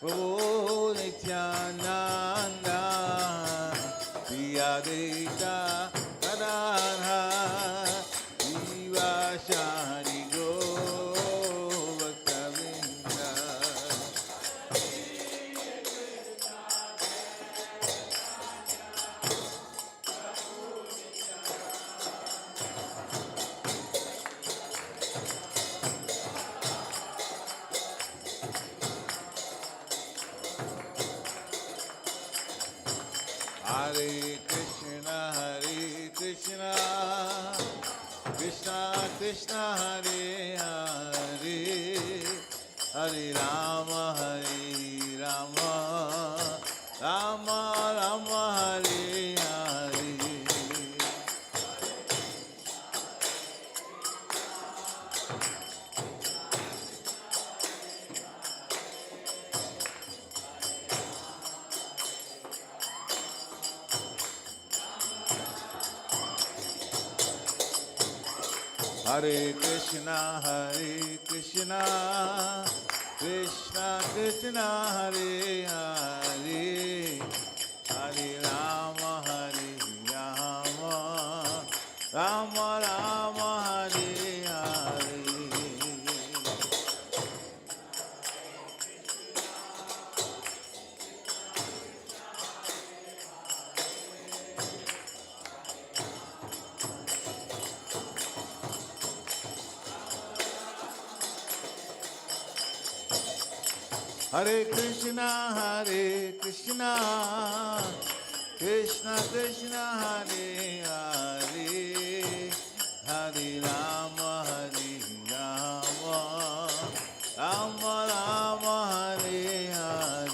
Prabhu Nityananda Shri Advaita Gadadhara Shivasari Govardhavrinda Hare Krishna Krishna Krishna Hare Hare Hare Rama Rama Rama Hare Hare Hare Krishna Krishna Krishna Hare Hare Hare Rama Rama Rama Hare Hare Hare Krishna Krishna Krishna Hare Hare Hare Rama Rama Rama Hare Hare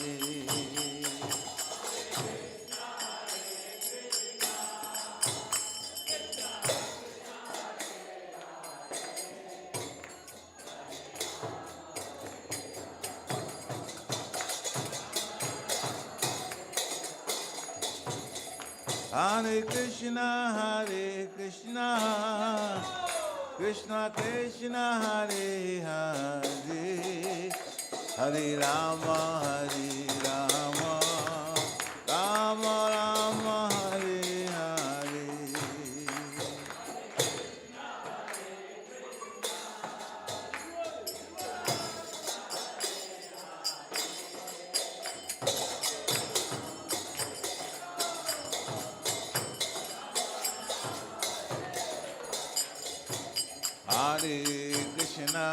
Hare Krishna Krishna Krishna Hare Hare Hare Rama Rama Rama Hare Hare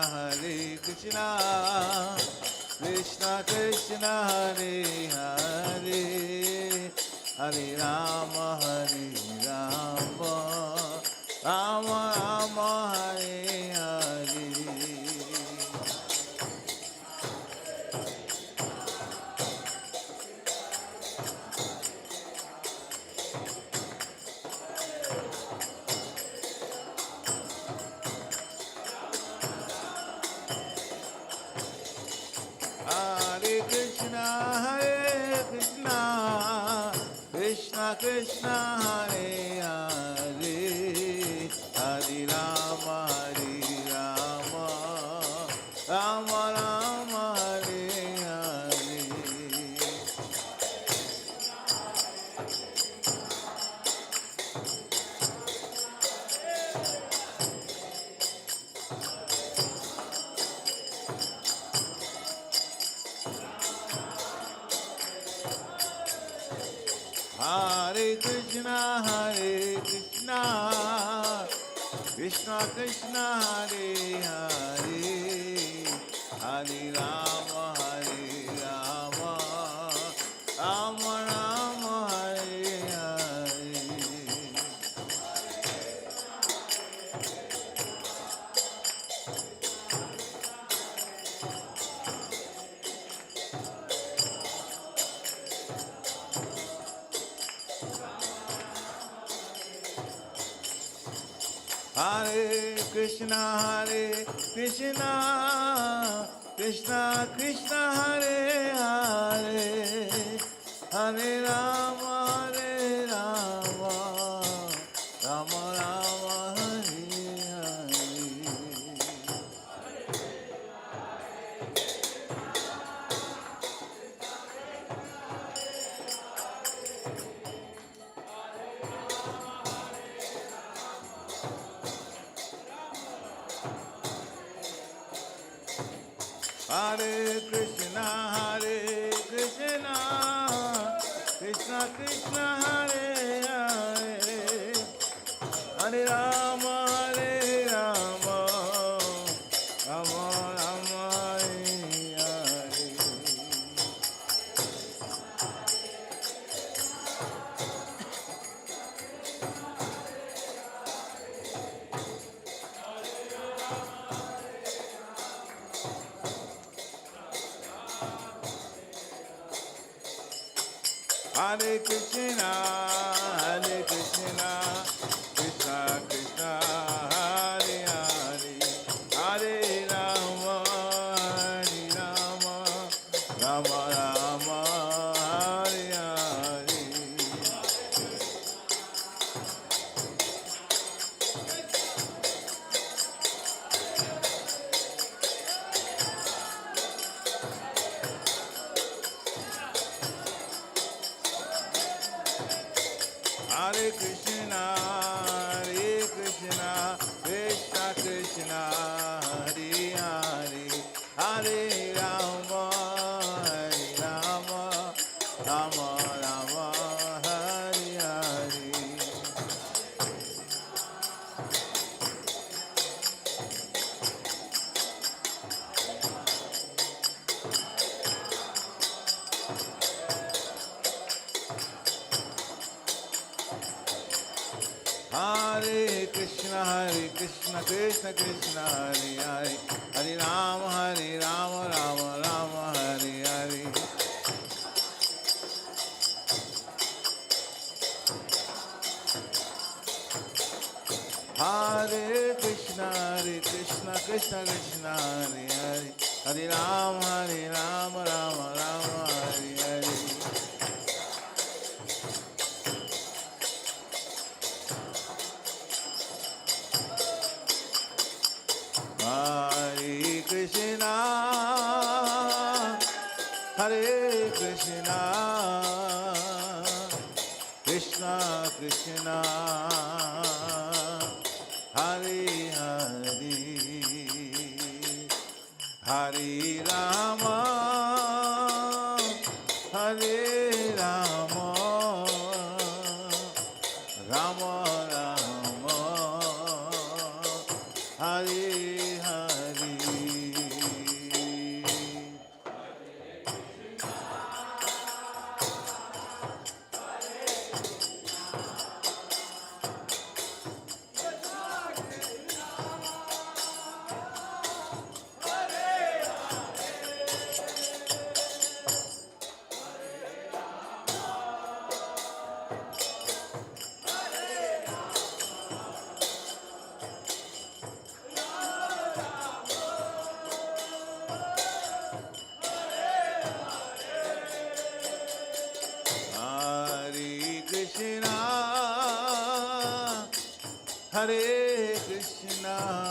Hare Krishna Krishna Krishna Hare Hare Hare Rama Rama Rama Hare Hare Hare Krishna Krishna Hare Hare Hare Rama Rama Rama Hare Hare Hare Krishna Krishna Hare Hare Hare Rama Rama Rama Hare Hare Hare Krishna Krishna Hare Hare Hare Rama Rama Rama Hare Hare Hare Krishna, Krishna Krishna, Hare Hare, Hare Rama, Rama Rama, Hare Hare. Hare Krishna, Krishna Krishna, Hare Hare, Hare Rama, Rama Rama, Hare Hare. Hare Krishna, Krishna Krishna, Hare Hare, Hare Rama, Rama Rama, Hare Hare. Hare Krishna, Krishna Krishna, Hare Hare, Hare Rama, Rama Rama, Hare Hare. Hare Krishna, Krishna Krishna, Hare Hare, Hare Rama, Rama Rama, Hare Hare. Hare Krishna, Krishna Krishna, Hare Hare, Hare Rama, Rama Rama, Hare Hare. Hare Krishna, Krishna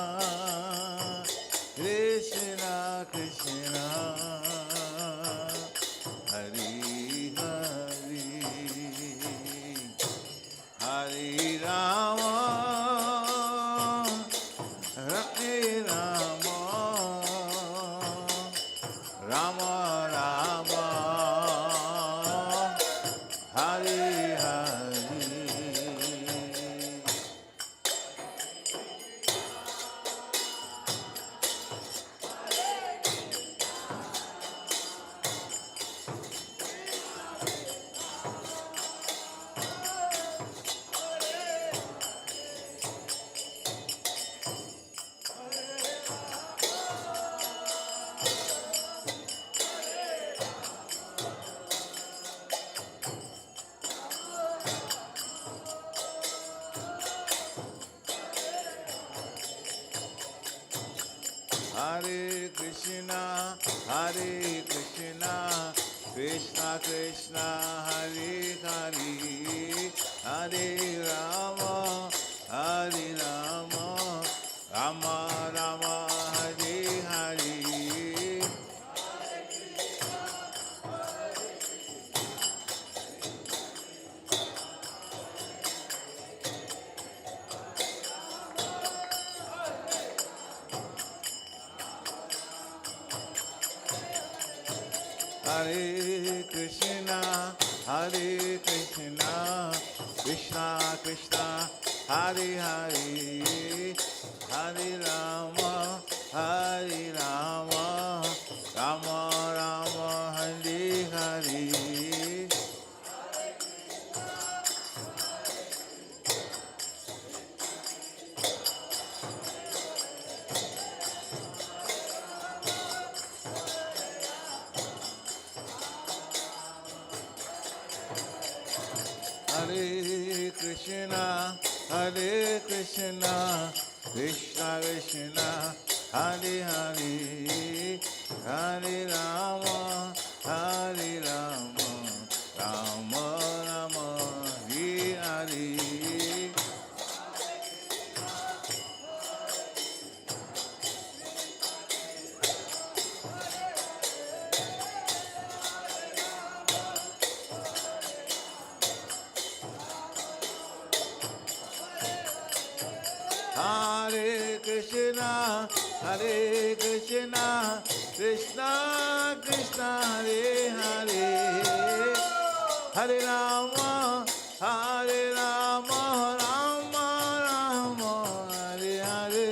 Krishna, Hare Hare, Hare Rama, Rama Rama, Hare Hare. Hare Krishna, Krishna Krishna, Hare Hare, Hare Rama, Rama Rama, Hare Hare. Hare Krishna, Hare Krishna, Krishna Krishna, Hare Hare, Hare Rama, Hare Rama, Rama Rama, Hare Hare. Hare Krishna, Hare Krishna, Krishna Krishna, Hare Hare, Hare Rama, Hare Rama, Rama Rama, Hare Hare. Hare Krishna, Hare Krishna, Krishna Krishna, Hare Hare, Hare Rama, Hare Rama, Rama Rama, Hare Hare.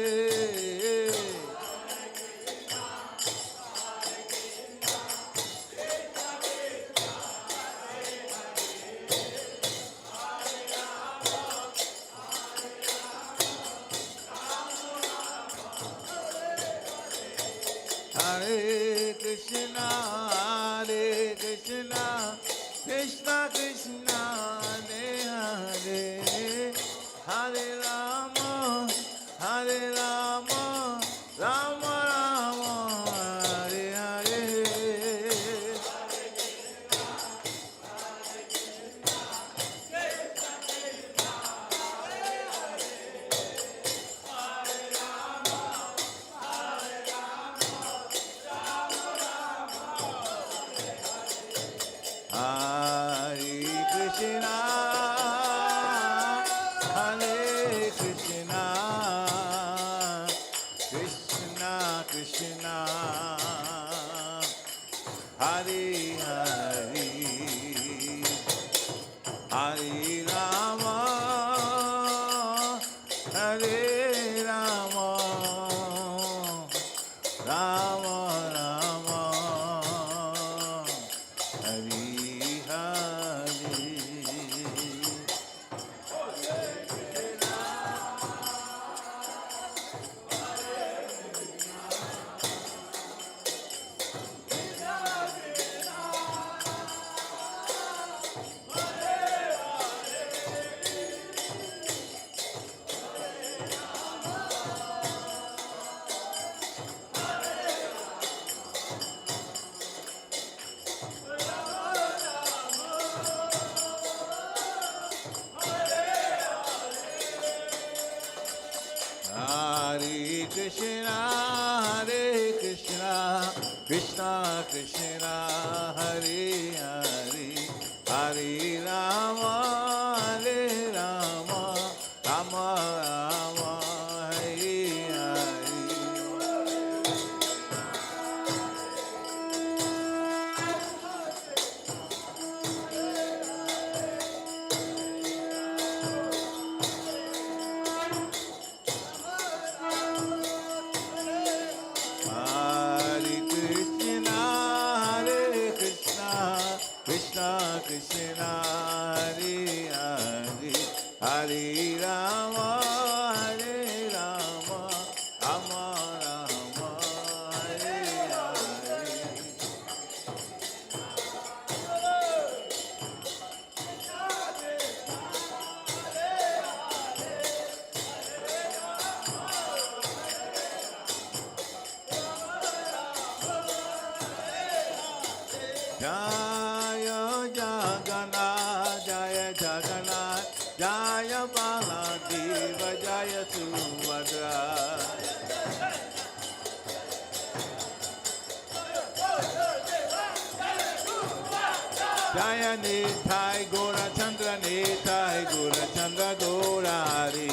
Hare Krishna, Hare Krishna, Krishna Krishna, Hare Hare, Hare Rama, Hare Rama, Rama Rama, Hare Hare. Hare Krishna, Hare Krishna, Krishna Krishna, Hare Hare, Hare Rama, Hare Rama, Rama Rama, Hare Hare. Hare Krishna, Hare Krishna, Krishna Krishna, Hare Hare, Hare Rama, Hare Rama, Rama Rama, Hare Hare. Hare Krishna, Hare Krishna, Krishna Krishna, Hare Hare, Hare Rama, Hare Rama, Rama Rama, Hare Hare. Jaya Jagannath, Jaya Jagannath, Jaya Baladeva, Jaya Subhadra. Jaya Nithai Gora Chandra, Nithai Gora Chandra Gora Hari.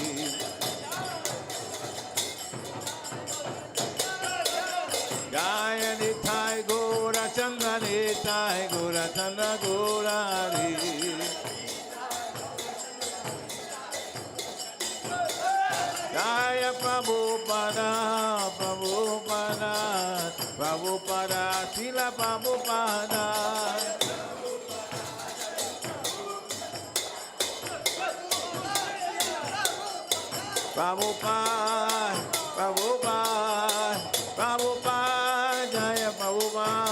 Jaya Nithai Gora Chandra Netai Gora Chandra Gaurari. Jaya Prabhupada, Prabhupada, Prabhupada, Srila Prabhupada. Prabhupada, Prabhupada, Prabhupada, Jaya Prabhupada.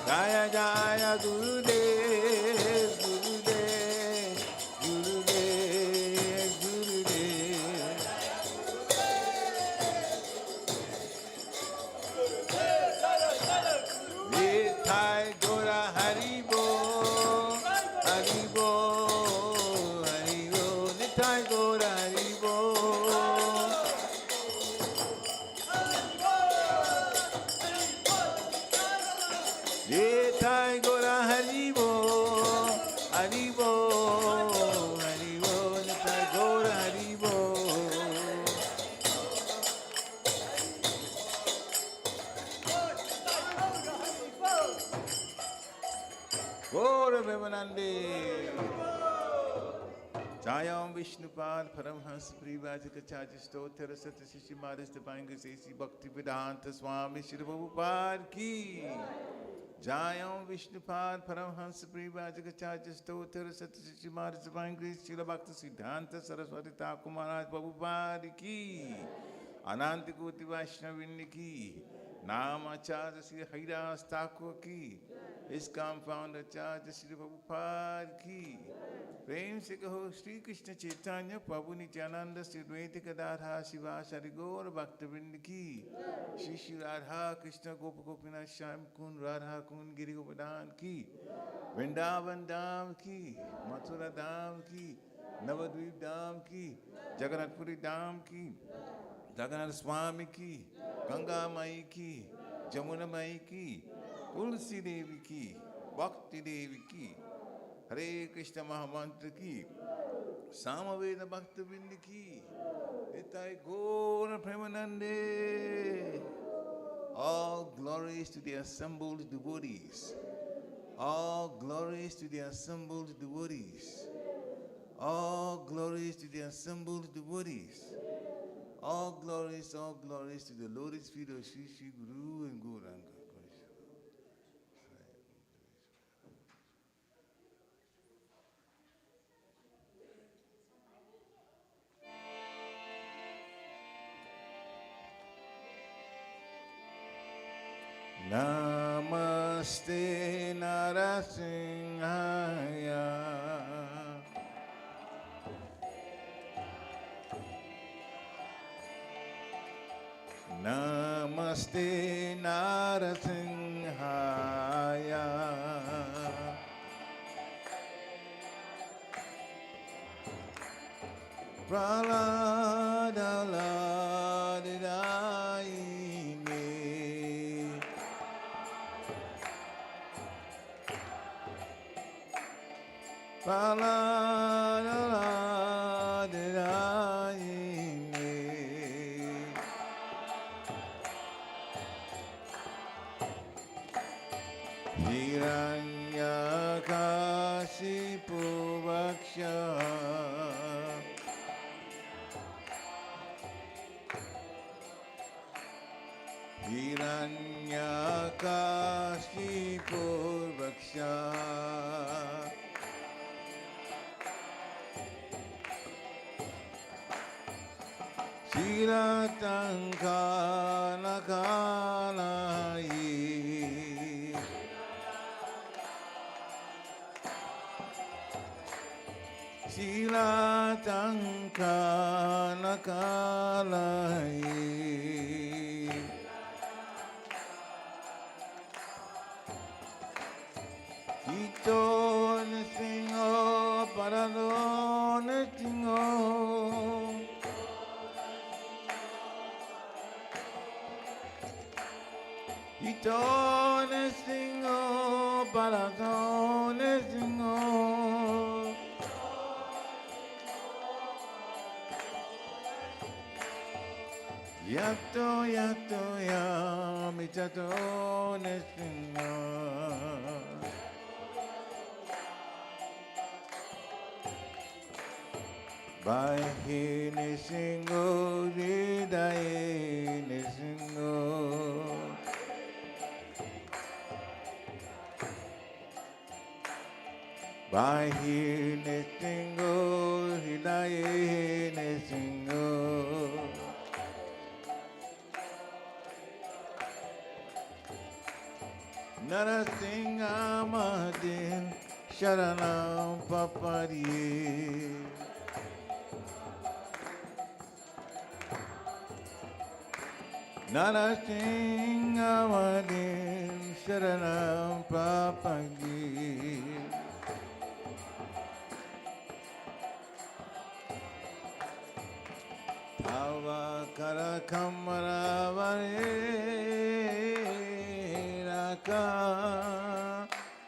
Jaya Jaya Gurudev, Gurudev, Gurudev, Gurudev. Nithai Gora Haribo, Haribo, Haribo, Nithai Gora Haribo. Nithai Gora Haribo, Haribo, Haribo, Nithai Gora Haribo. Gora Premanande. Jayam Vishnupad Paramhans Privajikacharya Stotra Satyasishi Maris Divine Grace Bhakti Vedanta Swami Shri Prabhupada Ki. Jayam Vishnupad Paramhans Privajikacharya Stotra Satyasishi Maris Divine Grace Shri Bhakti Siddhanta Saraswati Thakur Maharaj Prabhupada Ki. Ananti Koti Vaishnavas Ki. Namacharya Shri Haridas Thakur Ki. ISKCON founder Acharya Shri Prabhupada Ki. Prem se kaho Shri Krishna Chaitanya Prabhu Nityananda Shri Advaita Gadadhar Shivasari Gaur Bhaktivinoda Ki. Shri Shri Radha Krishna Gopa Gopinath Shyam Kund Radha Kund Giri Govardhan Ki. Vrindavan Dham Ki. Mathura Dham Ki. Navadvip Dham Ki. Jagannath Puri Dham Ki. Jagannath Swami Ki. Ganga Mai Ki. Jamuna Mai Ki. Tulsi Devi Ki. Bhakti Devi Ki. Hare Krishna Mahamantra Ki. Samaveda Bhaktivinoda Ki. Nitai Gaura Premanande. All glories to the assembled devotees. All glories to the assembled devotees. All glories to the assembled devotees. All glories to the lotus feet of Sri Sri Guru and Gauranga. Namaste Narasimhaya. Namaste Narasimhaya. Pralada Hiranyakashipu Vaksha Hiranyakashipu Vaksha Shiratankanakanai Shiratankanakanai Ito Nisingo Parado Nisingo Ito Nisingo Parado Nisingo Yato yato yami tato nisringa. Bahi nisingo hridaye nisingo. Bahi nisingo hridaye nisingo. Narasingha Mahadin Sharanam Papariye. Narasingha Mahadin Sharanam Papariye. Tava Karakamara Vare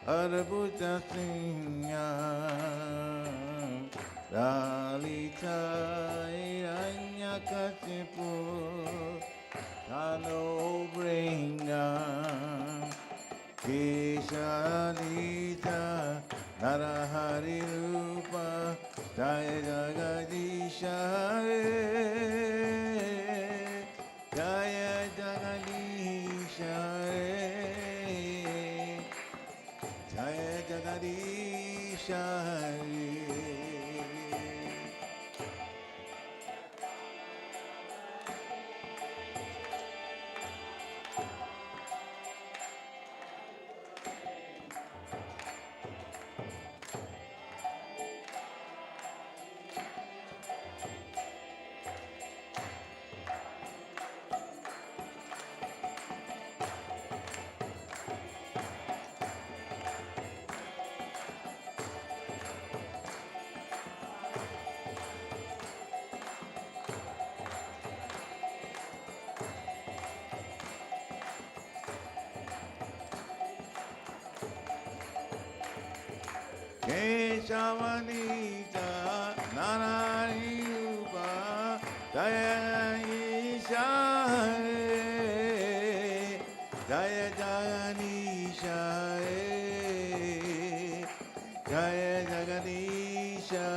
Arbuta Singha Lalita Iranyakasipu Talo Bringa Keshalita Narahari Rupa Jaya Jagadisha Jaya Jagadisha Jaya Jagadisha Keshavanita Narari Rupa Jaya Isha Jaya Jaganisha Jaya Jaganisha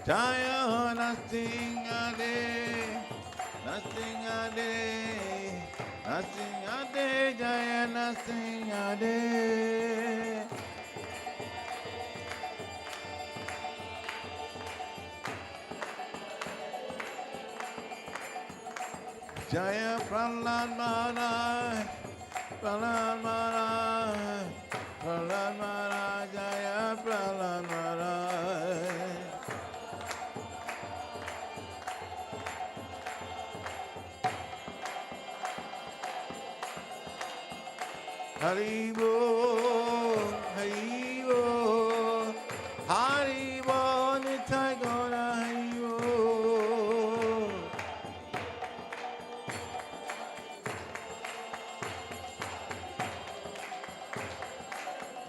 Jaya nothing a day, nothing a day, nothing a day, Jaya nothing a day. Jaya Prahlad Maharaj, Prahlad Maharaj, Prahlad Maharaj, Jaya Prahlad Maharaj. Hari Bol, Hari Bol, Hari Bol, Nitai Gaura Hari Bol.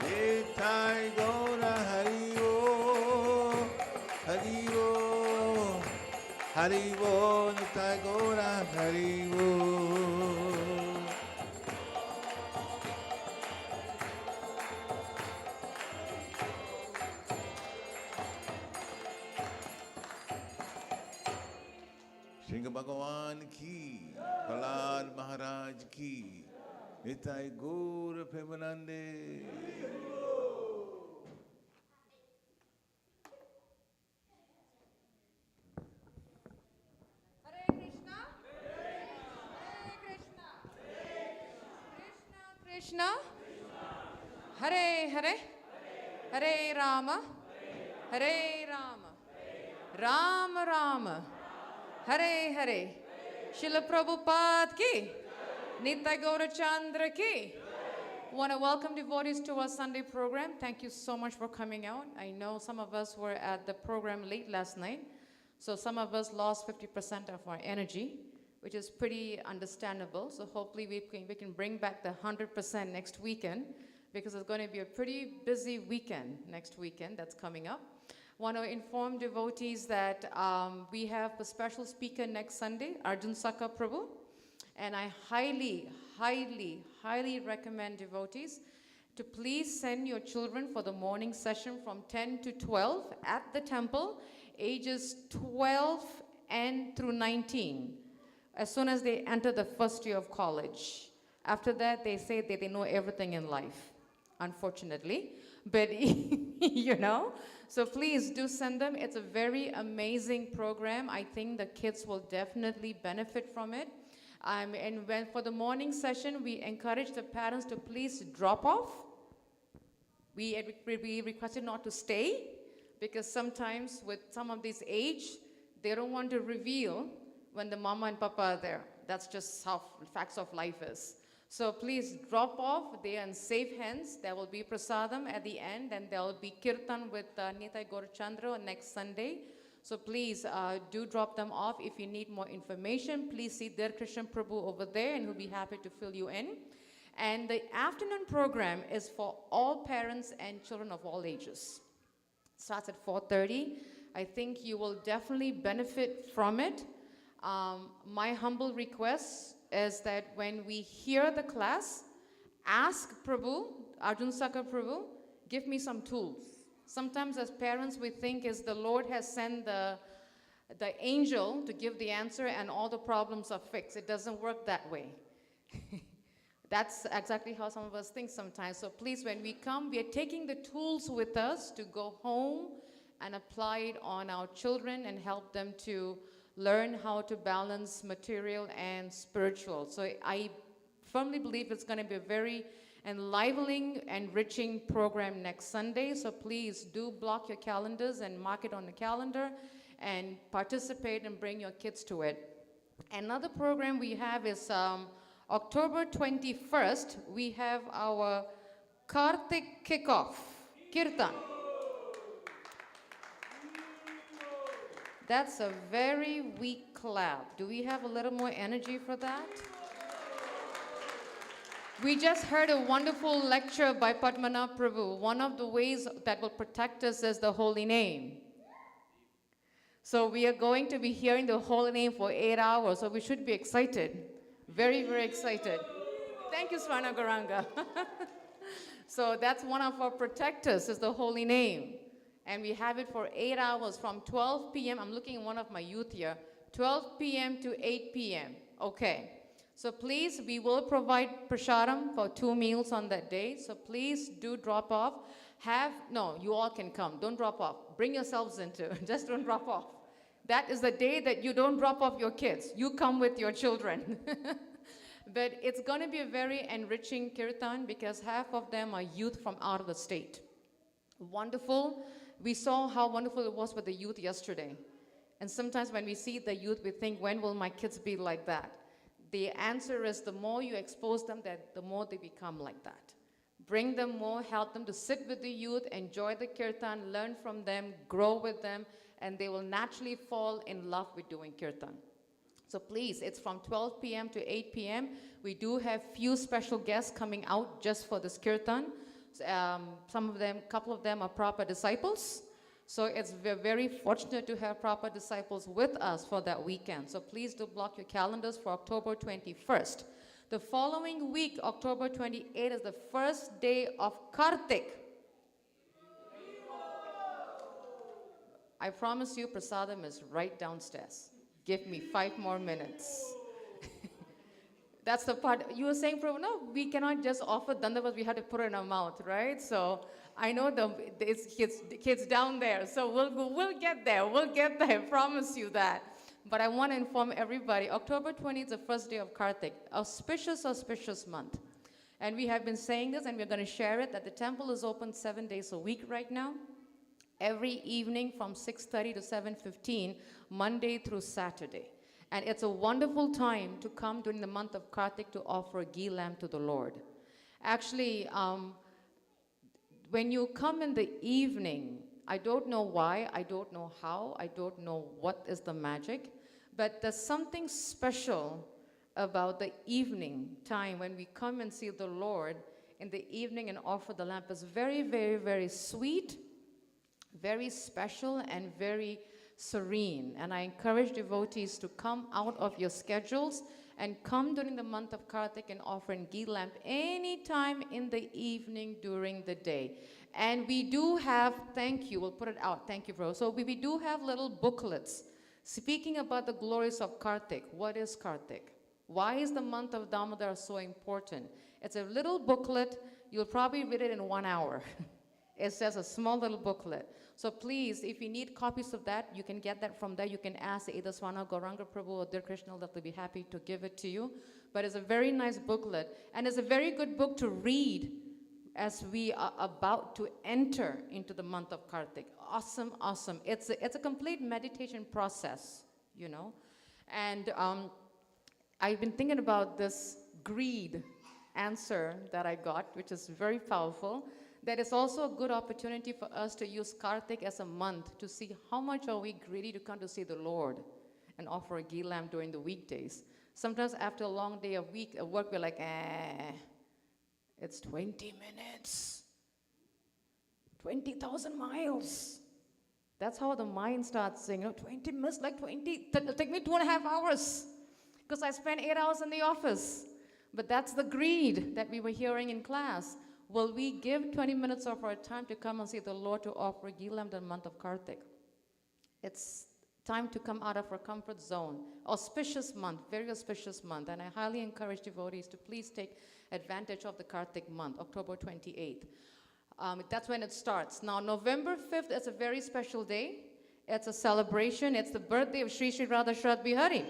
Nitai Gaura Hari Bol, Hari Bol, Hari Bol, Nitai Gaura Hari Bol. Singh भगवान की प्रहलाद महाराज की निताई गौर प्रेमानंदे Hare Krishna, Krishna, Hare Hare, Hare Rama, Hare Rama, Rama Rama, Hare Hare, Srila Prabhupada ki, Nitya Gaurachandra ki, Want to welcome devotees to our Sunday program. Thank you so much for coming out. I know some of us were at the program late last night, so some of us lost 50% of our energy, which is pretty understandable. So hopefully we can bring back the 100% next weekend, because it's going to be a pretty busy weekend next weekend that's coming up. Want to inform devotees that we have a special speaker next Sunday, Arjun Saka Prabhu. And I highly, highly, highly recommend devotees to please send your children for the morning session from 10 to 12 at the temple, ages 12 and through 19, as soon as they enter the first year of college. After that, they say that they know everything in life, unfortunately. But, you know, so please do send them. It's a very amazing program. I think the kids will definitely benefit from it. And when for the morning session, we encourage the parents to please drop off. We requested not to stay, because sometimes with some of this age, they don't want to reveal when the mama and papa are there. That's just how facts of life is. So please drop off. They are in safe hands. There will be prasadam at the end, and there will be kirtan with Nitai Gaurachandra next Sunday. So please do drop them off. If you need more information, please see their Krishna Prabhu over there, and he'll be happy to fill you in. And the afternoon program is for all parents and children of all ages. It starts at 4:30. I think you will definitely benefit from it. My humble request is that when we hear the class, ask Prabhu, Arjun Saka Prabhu, give me some tools. Sometimes as parents, we think is the Lord has sent the angel to give the answer and all the problems are fixed. It doesn't work that way. That's exactly how some of us think sometimes. So please, when we come, we are taking the tools with us to go home and apply it on our children and help them to learn how to balance material and spiritual. So I firmly believe it's going to be a very enlivening, enriching program next Sunday. So please do block your calendars and mark it on the calendar and participate and bring your kids to it. Another program we have is October 21st, we have our Kartik kickoff, Kirtan. That's a very weak clap. Do we have a little more energy for that? We just heard a wonderful lecture by Padmanabh Prabhu. One of the ways that will protect us is the holy name. So we are going to be hearing the holy name for 8 hours, so we should be excited. Very, very excited. Thank you, Swana Garanga. So that's one of our protectors, is the holy name. And we have it for 8 hours from 12 p.m. I'm looking at one of my youth here. 12 p.m. to 8 p.m. Okay. So please, we will provide prasadam for 2 meals on that day. So please do drop off. No, you all can come. Don't drop off. Bring yourselves into. Just don't drop off. That is the day that you don't drop off your kids. You come with your children. But it's going to be a very enriching kirtan, because half of them are youth from out of the state. Wonderful. We saw how wonderful it was with the youth yesterday. And sometimes when we see the youth, we think, when will my kids be like that? The answer is, the more you expose them, the more they become like that. Bring them more, help them to sit with the youth, enjoy the kirtan, learn from them, grow with them, and they will naturally fall in love with doing kirtan. So please, it's from 12 p.m. to 8 p.m. We do have few special guests coming out just for this kirtan. Couple of them are proper disciples. So we're very fortunate to have proper disciples with us for that weekend. So please do block your calendars for October 21st. The following week, October 28th, is the first day of Kartik. I promise you, prasadam is right downstairs. Give me 5 more minutes. That's the part. You were saying, Prabhu, no, we cannot just offer dandavas, we have to put it in our mouth, right? So I know it's kids down there. So we'll get there. We'll get there. I promise you that. But I want to inform everybody, October 20th is the first day of Kartik, auspicious month. And we have been saying this, and we're going to share it, that the temple is open 7 days a week right now. Every evening from 6:30 to 7:15, Monday through Saturday. And it's a wonderful time to come during the month of Kartik to offer a ghee lamp to the Lord. Actually, when you come in the evening, I don't know why, I don't know how, I don't know what is the magic, but there's something special about the evening time when we come and see the Lord in the evening and offer the lamp. It's very, very, very sweet, very special, and very serene. And I encourage devotees to come out of your schedules and come during the month of Kartik and offer a ghee lamp anytime in the evening during the day. And we do have, thank you, we'll put it out, thank you, bro. So we do have little booklets speaking about the glories of Kartik. What is Kartik? Why is the month of Damodar so important? It's a little booklet. You'll probably read it in 1 hour. It's just a small little booklet. So please, if you need copies of that, you can get that from there. You can ask either Swana Gauranga Prabhu or Dear Krishna, that they'll be happy to give it to you. But it's a very nice booklet, and it's a very good book to read as we are about to enter into the month of Kartik. Awesome, awesome. It's a complete meditation process, you know. And I've been thinking about this greed answer that I got, which is very powerful. That is also a good opportunity for us to use Kartik as a month to see how much are we greedy to come to see the Lord and offer a ghee lamp during the weekdays. Sometimes after a long day of work, we're like, it's 20 minutes, 20,000 miles. That's how the mind starts saying, 20 minutes, like 20, it'll take me 2.5 hours because I spent 8 hours in the office. But that's the greed that we were hearing in class. Will we give 20 minutes of our time to come and see the Lord to offer a ghee lamp in the month of Kartik? It's time to come out of our comfort zone. Auspicious month, very auspicious month. And I highly encourage devotees to please take advantage of the Kartik month, October 28th. That's when it starts. Now, November 5th is a very special day. It's a celebration. It's the birthday of Sri Sri Radha Shrad Bihari.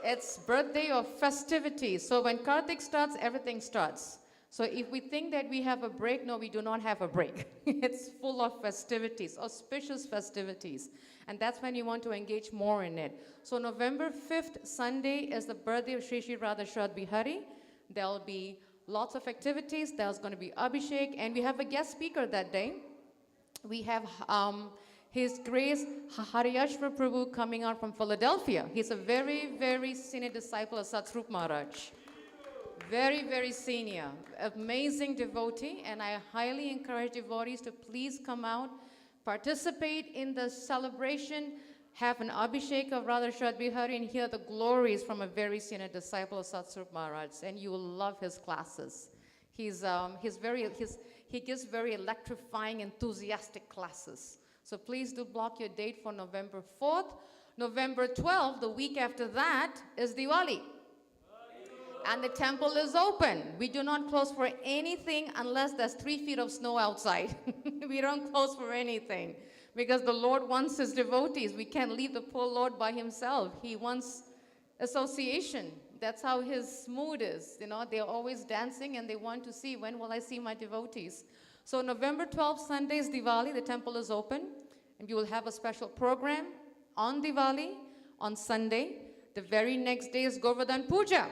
It's birthday of festivities. So when Kartik starts, everything starts. So if we think that we have a break, no, we do not have a break. It's full of festivities, auspicious festivities. And that's when you want to engage more in it. So November 5th, Sunday, is the birthday of Sri Sri Radha Shrad Bihari. There'll be lots of activities. There's going to be Abhishek. And we have a guest speaker that day. We have His Grace Hariyashvara Prabhu coming out from Philadelphia. He's a very, very senior disciple of Satsrup Maharaj. Very, very senior. Amazing devotee. And I highly encourage devotees to please come out, participate in the celebration, have an Abhishek of Radha Shrad Bihari, and hear the glories from a very senior disciple of Satsrup Maharaj. And you will love his classes. He gives very electrifying, enthusiastic classes. So please do block your date for November 4th. November 12th, the week after that, is Diwali. And the temple is open. We do not close for anything unless there's 3 feet of snow outside. We don't close for anything because the Lord wants his devotees. We can't leave the poor Lord by himself. He wants association. That's how his mood is. You know, they're always dancing and they want to see, when will I see my devotees? So November 12th, Sunday is Diwali. The temple is open. And you will have a special program on Diwali, on Sunday. The very next day is Govardhan Puja.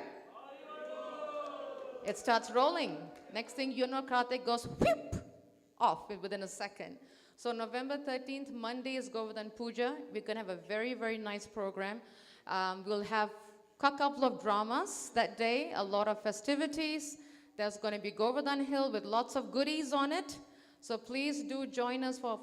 It starts rolling. Next thing you know, Kartik goes whoop, off within a second. So November 13th, Monday is Govardhan Puja. We're going to have a very, very nice program. We'll have a couple of dramas that day, a lot of festivities. There's going to be Govardhan Hill with lots of goodies on it. So please do join us for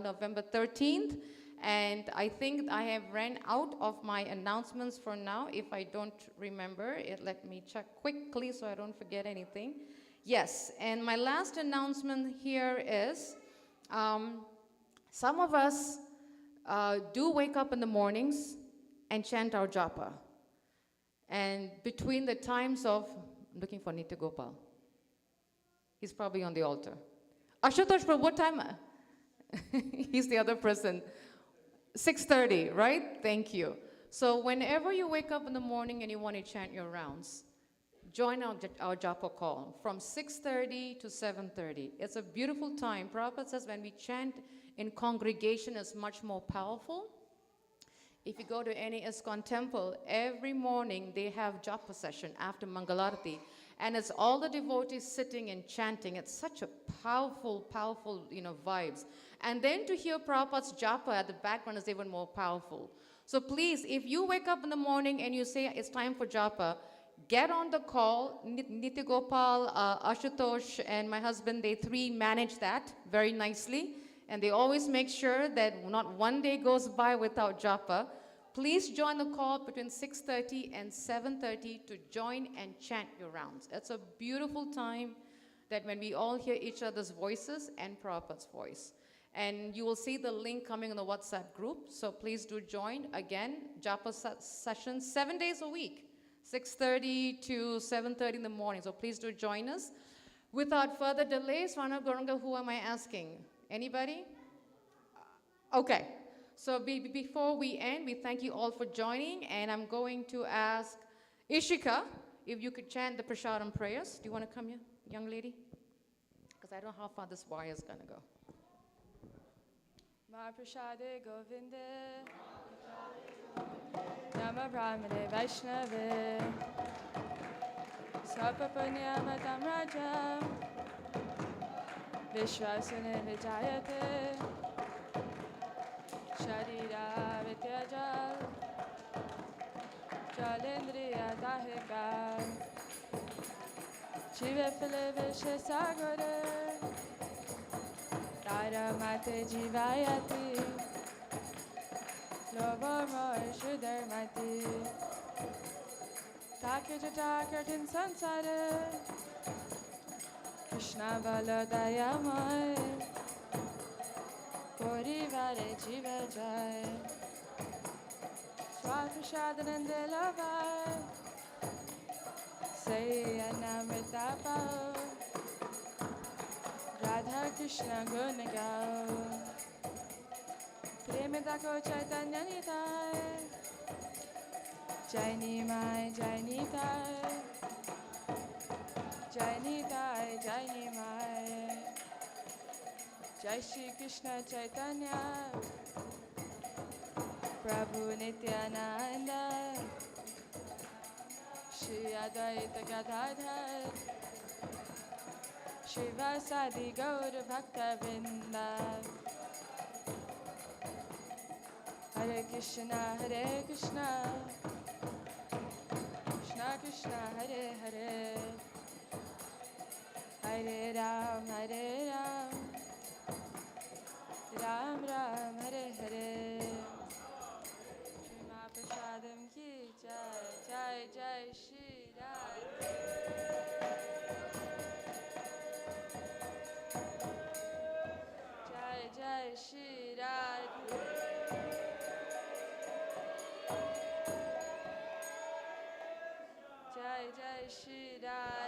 November 13th. And I think I have ran out of my announcements for now. If I don't remember it, let me check quickly so I don't forget anything. Yes, and my last announcement here is some of us do wake up in the mornings and chant our japa. And between the times of, I'm looking for Nitya Gopal. He's probably on the altar. Ashutosh, for what time? He's the other person. 6:30, right? Thank you. So whenever you wake up in the morning and you want to chant your rounds, join our japa call from 6:30 to 7:30. It's a beautiful time. Prabhupada says when we chant in congregation, it's much more powerful. If you go to any ISKCON temple, every morning they have japa session after Mangalarati. And it's all the devotees sitting and chanting. It's such a powerful, powerful, vibes. And then to hear Prabhupada's japa at the background is even more powerful. So please, if you wake up in the morning and you say it's time for japa, get on the call. Nitya Gopal, Ashutosh, and my husband, they three manage that very nicely. And they always make sure that not one day goes by without japa. Please join the call between 6:30 and 7:30 to join and chant your rounds. It's a beautiful time that when we all hear each other's voices and Prabhupada's voice. And you will see the link coming in the WhatsApp group. So please do join. Again, japa sessions 7 days a week, 6:30 to 7:30 in the morning. So please do join us. Without further delays, Rana Goranga, who am I asking? Anybody? Okay. So before we end, we thank you all for joining, and I'm going to ask Ishika if you could chant the Prasadam prayers. Do you want to come here, young lady? Because I don't know how far this wire is going to go. Mahaprasade Govinde Nama Brahmane Vaishnave Sapapanyamatam Raja Vishwasune Vijayate Sharira Vityajal Jalendriya Dahika Chivepile Vishesagore Taramate Jivayati Lobamar Shudarmati Takajatakartin Sansare Krishna Baladayamai Porivare Jivajai Swaprashadanandalavai Say Anamritapa Radha Krishna Gunagao Premidako Chaitanya Nitai Jaini Mai Jaini Tai Jaini Tai Jaini Mai Jai Shri Krishna Chaitanya Prabhu Nityananda Shri Advaita Gadadhar Shivasadi Gaura Bhakta Vrinda Hare Krishna Krishna Krishna Hare Hare Hare Ram Ram Ram Hare Hare Shri Mahaprasadam Ki Jai Jai Jai Shri Radhe Jai Jai Shri Radhe Jai Jai Shri Radhe